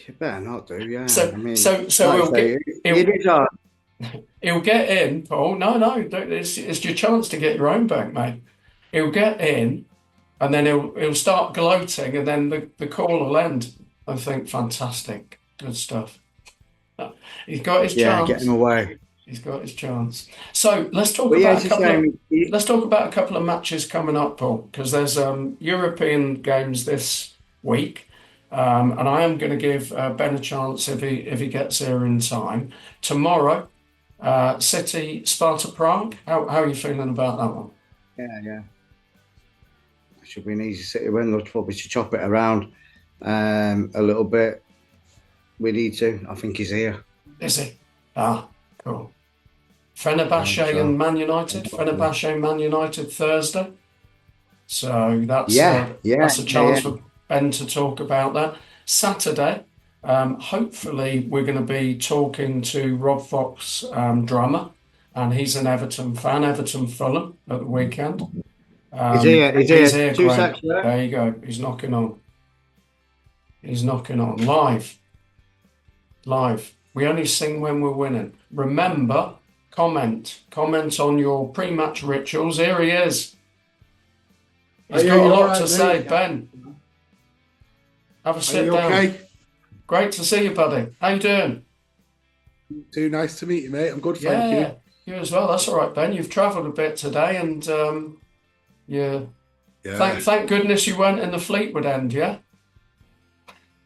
You better not do, yeah. So he'll get in, Paul. No, it's your chance to get your own back, mate. He'll get in, and then he'll start gloating, and then the call will end. I think fantastic, good stuff. He's got his chance. Get him away. He's got his chance. So let's talk about a couple of matches coming up, Paul, because there's European games this week, and I am going to give Ben a chance if he gets here in time. Tomorrow, City Sparta Prague. How are you feeling about that one? Yeah. Should be an easy City win. They'll probably chop it around a little bit. We need to. I think he's here. Is he? Cool. Fenerbahce and Man United. Fenerbahce, Man United Thursday. So that's a chance for Ben to talk about that. Saturday, hopefully we're going to be talking to Rob Fox, drummer, and he's an Everton fan, Everton Fulham at the weekend. He's here. There you go. He's knocking on. Live. We only sing when we're winning. Remember, comment on your pre-match rituals. Here he is. He's got a lot to say, mate. Ben. Have a sit down. Okay? Great to see you, buddy. How you doing? Too nice to meet you, mate. I'm good, thank you. You as well. That's all right, Ben. You've travelled a bit today, and Thank goodness you weren't in the Fleetwood end, yeah?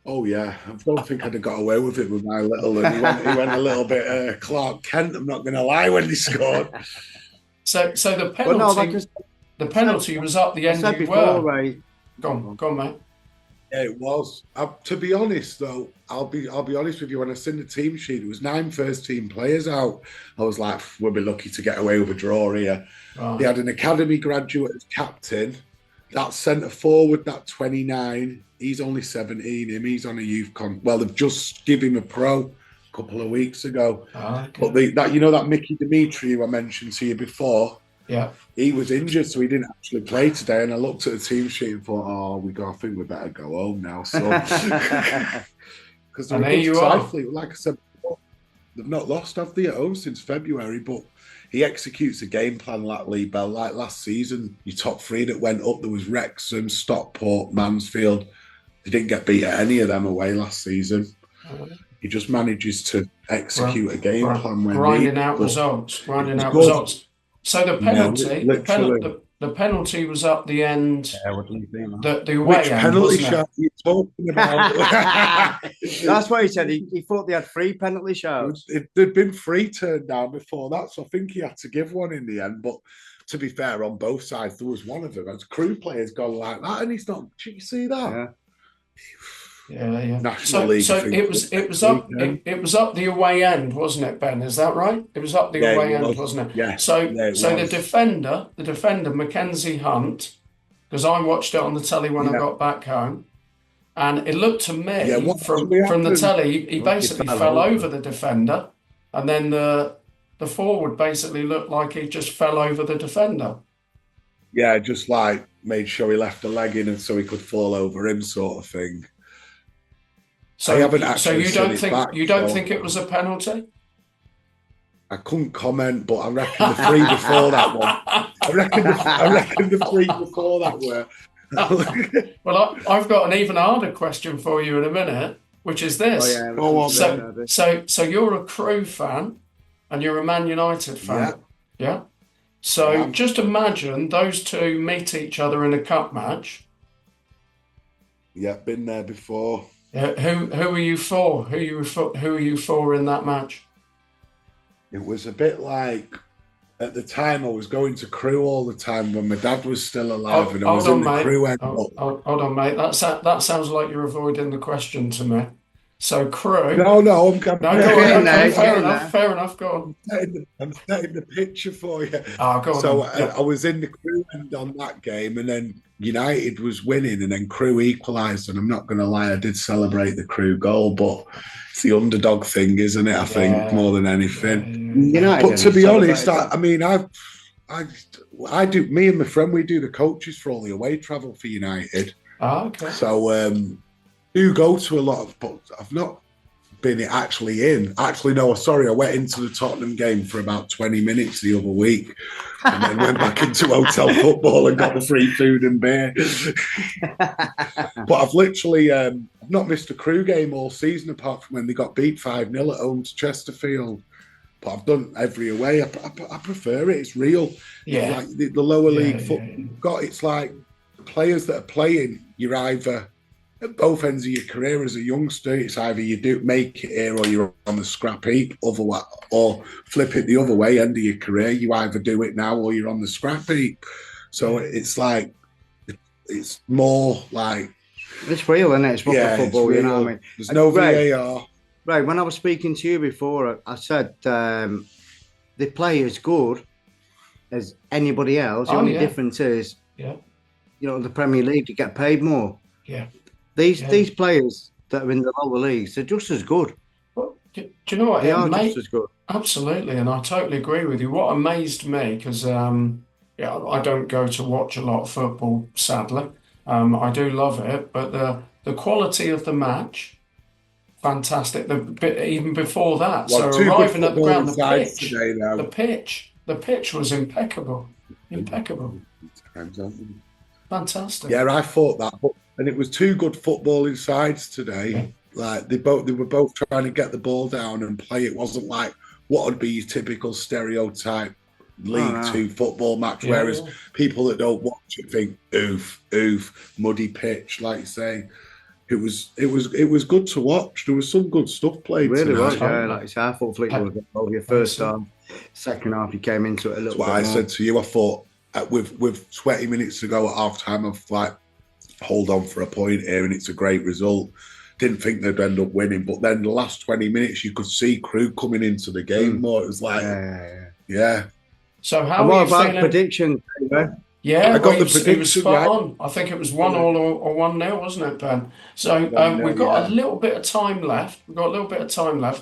Oh yeah, I don't think I'd have got away with it with my little. He went a little bit Clark Kent. I'm not going to lie when he scored. So the penalty was up the end. You were. Go on, mate. Yeah, it was. To be honest, though, I'll be honest with you. When I seen the team sheet, it was 9 first-team players out. I was like, we'll be lucky to get away with a draw here. Right. He had an academy graduate as captain. That centre forward, that 29, he's only 17. He's on a youth Well, they've just given him a pro a couple of weeks ago. Okay. But that Mickey Dimitri who I mentioned to you before. Yeah, he was injured, so he didn't actually play today. And I looked at the team sheet and thought, I think we better go home now. So, because like I said, they've not lost, have they, at home since February? But he executes a game plan like Lee Bell. Like last season, your top 3 that went up, there was Wrexham, Stockport, Mansfield. They didn't get beat at any of them away last season. He just manages to execute a game plan when grinding out results. So the penalty was up the end. Yeah, what do you think? The away Which end, penalty shot are you talking about? That's what he said. He thought they had 3 penalty shots. There'd been 3 turned down before that, so I think he had to give one in the end. But to be fair, on both sides, there was one of them. As crew players gone like that, and he's not. Did you see that? Yeah. National League. So it was up the away end, wasn't it, Ben? Is that right? It was up the away end, wasn't it? Yeah. So the defender, Mackenzie Hunt, because I watched it on the telly when I got back home, and it looked to me from the telly, he basically fell over the defender, and then the forward basically looked like he just fell over the defender. Yeah, just like made sure he left a leg in, and so he could fall over him, sort of thing. So you don't think it was a penalty? I couldn't comment, but I reckon the 3 before that one. I reckon the 3 before that were. Well, I've got an even harder question for you in a minute, which is this. Oh, yeah. So you're a Crew fan, and you're a Man United fan. Yeah. So just imagine those two meet each other in a cup match. Yeah, been there before. Who are you for? Who are you for in that match? It was a bit like, at the time I was going to Crewe all the time when my dad was still alive, and I was in the Crewe end. Hold on, mate. That sounds like you're avoiding the question to me. So Crewe. No, I'm no, go on. Okay, fair enough. Go on. I'm setting the picture for you. Go on. So I was in the Crewe end on that game, and then United was winning, and then Crewe equalised. And I'm not going to lie, I did celebrate the Crewe goal, but it's the underdog thing, isn't it? I think more than anything. But to be honest, I mean, I do. Me and my friend, we do the coaches for all the away travel for United. Okay. So do go to a lot of, but I've not been actually in. Actually, no, sorry, I went into the Tottenham game for about 20 minutes the other week, and then went back into hotel football and got the free food and beer. But I've literally not missed a Crewe game all season, apart from when they got beat 5-0 at home to Chesterfield. But I've done every away. I prefer it. It's real. Yeah. Like the lower league football. It's like the players that are playing, you're either at both ends of your career as a youngster, it's either you do make it here or you're on the scrap heap, or flip it the other way, end of your career, you either do it now or you're on the scrap heap. So it's like, it's more like... It's real, isn't it? It's proper football, you know what I mean? There's no VAR. Right, when I was speaking to you before, I said they play as good as anybody else. The only difference is, you know, the Premier League, you get paid more. Yeah. These players that are in the lower leagues, they're just as good. Well, do you know what? They are just as good. Absolutely, and I totally agree with you. What amazed me, because I don't go to watch a lot of football, sadly. I do love it, but the quality of the match, fantastic. Even before that, well, so arriving at the ground, the pitch was impeccable. Fantastic. Yeah, I thought that, and it was two good footballing sides today. Like they were both trying to get the ball down and play. It wasn't like what would be your typical stereotype League Two football match, whereas people that don't watch it think oof, muddy pitch, like you say. It was good to watch. There was some good stuff played. Really was, yeah. Like it's our thought Fleetwood over your first half, second half, you came into it a little bit. That's what I said to you. I thought with 20 minutes to go at half time, I've like, hold on for a point here, and it's a great result. Didn't think they'd end up winning, but then the last 20 minutes, you could see Crewe coming into the game more. It was like, yeah. So how are you feeling? Predictions? Yeah, I got the prediction. It was spot on. I think it was 1-1 or 1-0, wasn't it, Ben? So we've got a little bit of time left.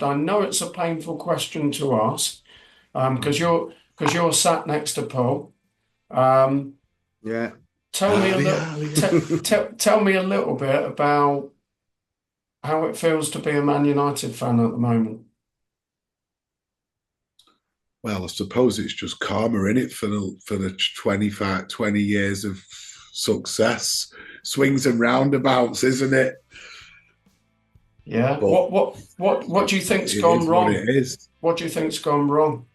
I know it's a painful question to ask because you're sat next to Paul. Tell me a little bit about how it feels to be a Man United fan at the moment. Well, I suppose it's just karma, innit, for the 20 years of success. Swings and roundabouts, isn't it? Yeah. But what do you think's gone wrong? What it is. What do you think's gone wrong?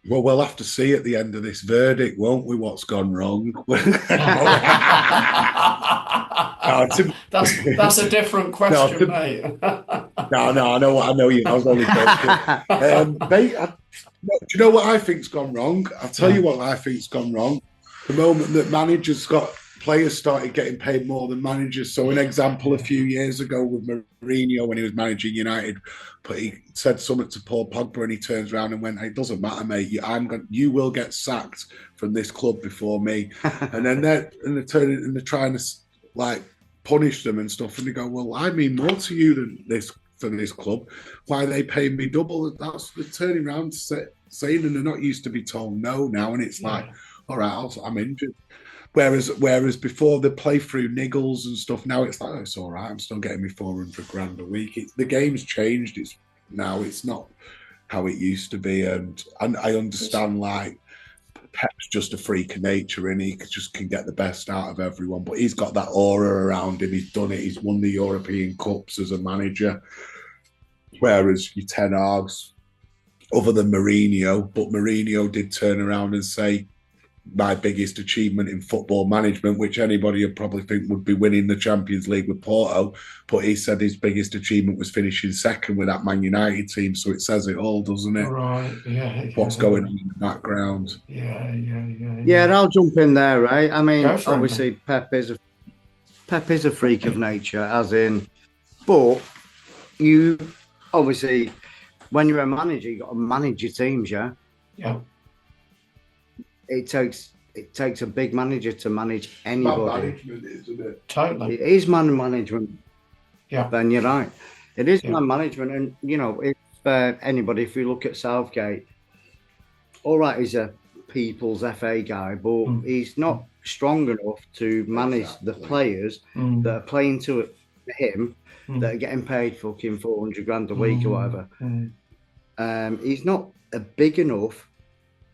Well, we'll have to see at the end of this verdict, won't we, what's gone wrong? That's a different question, mate. No, I know you. I was only joking. Do you know what I think's gone wrong? I'll tell you what I think's gone wrong. The moment that players started getting paid more than managers. So an example a few years ago with Mourinho when he was managing United, but he said something to Paul Pogba and he turns around and went, "It doesn't matter, mate. You will get sacked from this club before me." And then they're trying to like punish them and stuff, and they go, "Well, I mean more to you than this for this club. Why are they paying me double?" That's the turning around saying, and they're not used to be told no now, and it's like, all right, I'm injured. Whereas before they play through niggles and stuff, now it's like, it's all right, I'm still getting me 400 grand a week. The game's changed. It's not how it used to be, and I understand like Pep's just a freak of nature and he just can get the best out of everyone, but he's got that aura around him. He's done it. He's won the European Cups as a manager, whereas your Ten Hag's other than Mourinho. But Mourinho did turn around and say, my biggest achievement in football management, which anybody would probably think would be winning the Champions League with Porto, but he said his biggest achievement was finishing second with that Man United team. So it says it all, doesn't it? Right. Yeah. What's going on in the background? Yeah, I'll jump in there, right? I mean, obviously, Pep is a freak of nature, as in, but you obviously, when you're a manager, you got to manage your teams, yeah. Yeah. It takes a big manager to manage anybody. Management, isn't it? Totally. It is man management. Yeah. Then you're right. It is man management, and you know, if anybody, if you look at Southgate, all right, he's a people's FA guy, but he's not strong enough to manage the players that are playing to him, that are getting paid fucking 400 grand a week or whatever. He's not a big enough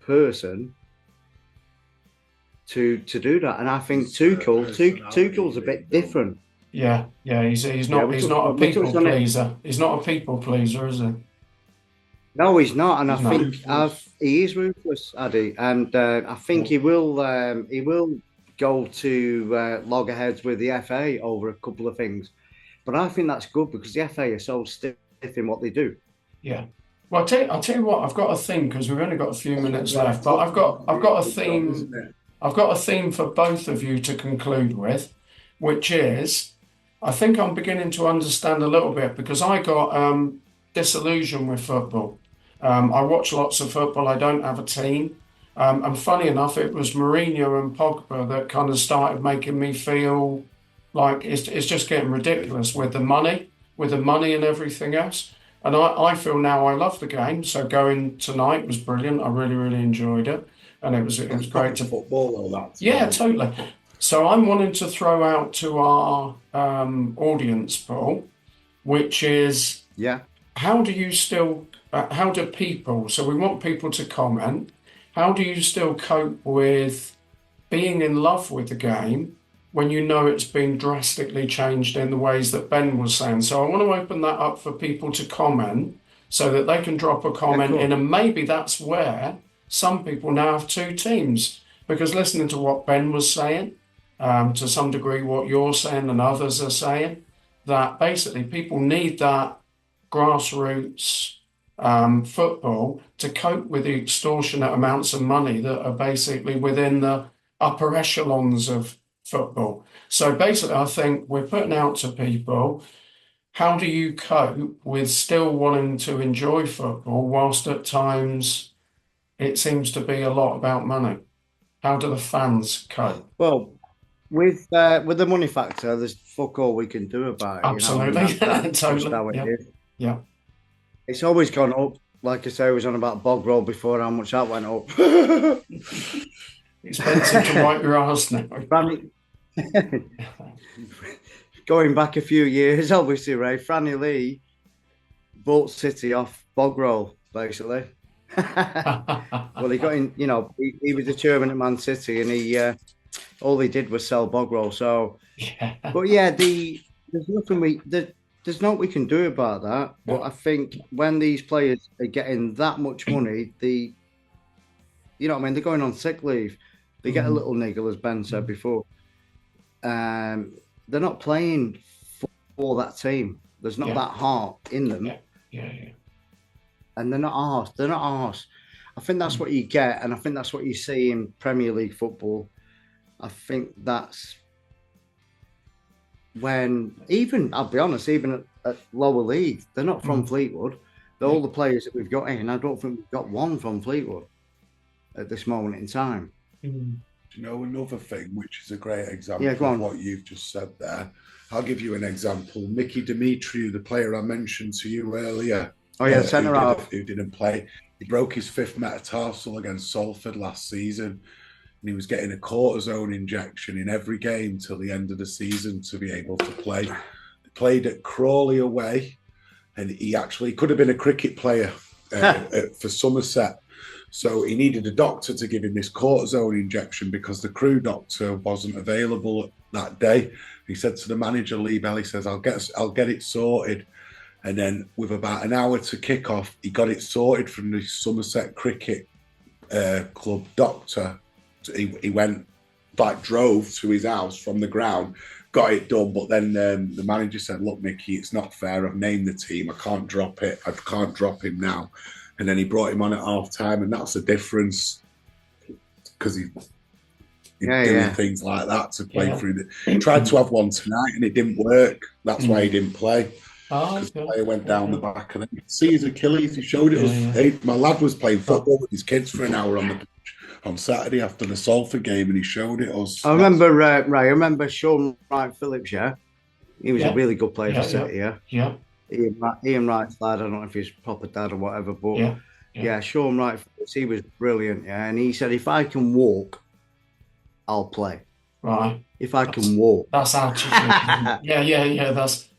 person to do that, and I think Tuchel's a bit different. Yeah, he's not a people pleaser. He's not a people pleaser, is he? No, he's not, and I think he is ruthless, Addy, and I think he will go to loggerheads with the FA over a couple of things, but I think that's good because the FA are so stiff in what they do. Yeah. Well, I'll tell you what. I've got a theme because we've only got a few minutes left, but I've got a theme. I've got a theme for both of you to conclude with, which is, I think I'm beginning to understand a little bit because I got disillusioned with football. I watch lots of football. I don't have a team. And funny enough, it was Mourinho and Pogba that kind of started making me feel like it's just getting ridiculous with the money and everything else. And I feel now I love the game. So going tonight was brilliant. I really, really enjoyed it. And it was great to football, all that. Yeah, totally. So I'm wanting to throw out to our audience, Paul, which is how do people? So we want people to comment. How do you still cope with being in love with the game when you know it's been drastically changed in the ways that Ben was saying? So I want to open that up for people to comment so that they can drop a comment in, and maybe that's where some people now have two teams, because listening to what Ben was saying, to some degree what you're saying and others are saying, that basically people need that grassroots football to cope with the extortionate amounts of money that are basically within the upper echelons of football. So basically I think we're putting out to people, how do you cope with still wanting to enjoy football whilst at times it seems to be a lot about money? How do the fans cope? Well, with the money factor, there's fuck all we can do about it. Absolutely. You know? That's totally. how it is. Yeah. It's always gone up. Like I say, I was on about bog roll before, how much that went up. Expensive to wipe your arse now. Going back a few years, obviously, Ray, Franny Lee bought City off bog roll, basically. Well, he got in, you know, he was the chairman at Man City, and he all he did was sell bog roll. So, but yeah, there's nothing we can do about that. But I think when these players are getting that much money, you know what I mean, they're going on sick leave. They get a little niggle, as Ben said before. They're not playing for that team. There's not that heart in them. Yeah. And they're not arse. They're not arse. I think that's what you get, and I think that's what you see in Premier League football. I think that's when, even, I'll be honest, even at lower league, they're not from Fleetwood. They're all the players that we've got in. I don't think we've got one from Fleetwood at this moment in time. Do you know another thing, which is a great example of what you've just said there? I'll give you an example. Mickey Demetriou, the player I mentioned to you earlier. Oh, yeah, centre half. Who didn't play. He broke his 5th metatarsal against Salford last season. And he was getting a cortisone injection in every game till the end of the season to be able to play. He played at Crawley away, and he actually could have been a cricket player for Somerset. So he needed a doctor to give him this cortisone injection because the crew doctor wasn't available that day. He said to the manager, Lee Bell, he says, I'll get it sorted. And then with about an hour to kick off, he got it sorted from the Somerset Cricket Club doctor. He went, like, drove to his house from the ground, got it done. But then the manager said, "Look, Mickey, it's not fair. I've named the team. I can't drop it. I can't drop him now." And then he brought him on at half time, and that's the difference, because he's doing things like that to play through. He tried to have one tonight, and it didn't work. That's why he didn't play. Because the player went down the back, and then you see his Achilles. He showed it us. My lad was playing football with his kids for an hour on the pitch on Saturday after the Salford game, and he showed it us. I remember Ray. I remember Sean Wright Phillips. Yeah, he was a really good player for City. Yeah. Ian Wright's lad. I don't know if he's proper dad or whatever, but Sean Wright Phillips, he was brilliant. Yeah, and he said, "If I can walk, I'll play." Right. If I can walk. That's attitude. yeah.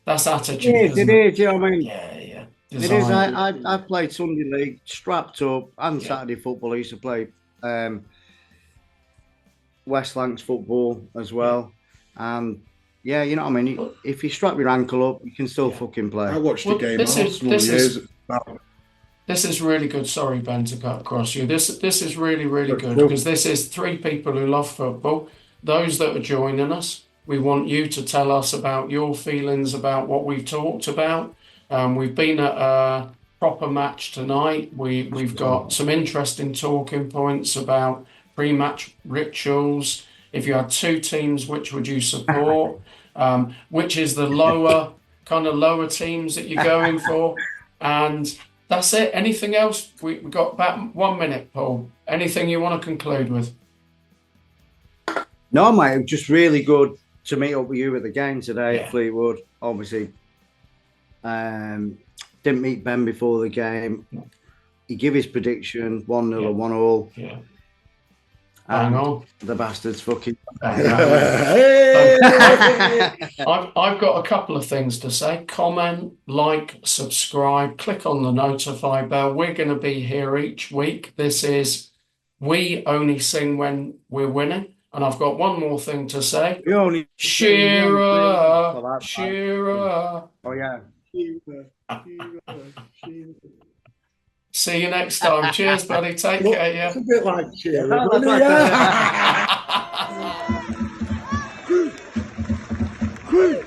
That's attitude. It is. You know what I mean? Yeah. It is. I played Sunday League, strapped up, and Saturday football. I used to play West Lancs football as well. And you know what I mean? If you strap your ankle up, you can still fucking play. I watched the game. This is really good. Sorry, Ben, to cut across you. This is really, really good, because this is three people who love football. Those that are joining us, we want you to tell us about your feelings about what we've talked about. We've been at a proper match tonight. We've got some interesting talking points about pre-match rituals. If you had two teams, which would you support? Which is the lower teams that you're going for? And that's it. Anything else? We've got about 1 minute, Paul. Anything you want to conclude with? No, mate. It was just really good to meet up with you at the game today at Fleetwood. Obviously, didn't meet Ben before the game. He gave his prediction 1-0 or 1-1. Yeah. Hang on. The bastards fucking. I've got a couple of things to say. Comment, like, subscribe, click on the notify bell. We're going to be here each week. This is We Only Sing When We're Winning. And I've got one more thing to say. Shearer. Shearer. Oh, yeah. See you next time. Cheers, buddy. Take care. Yeah. It's a bit like Shearer. Yeah.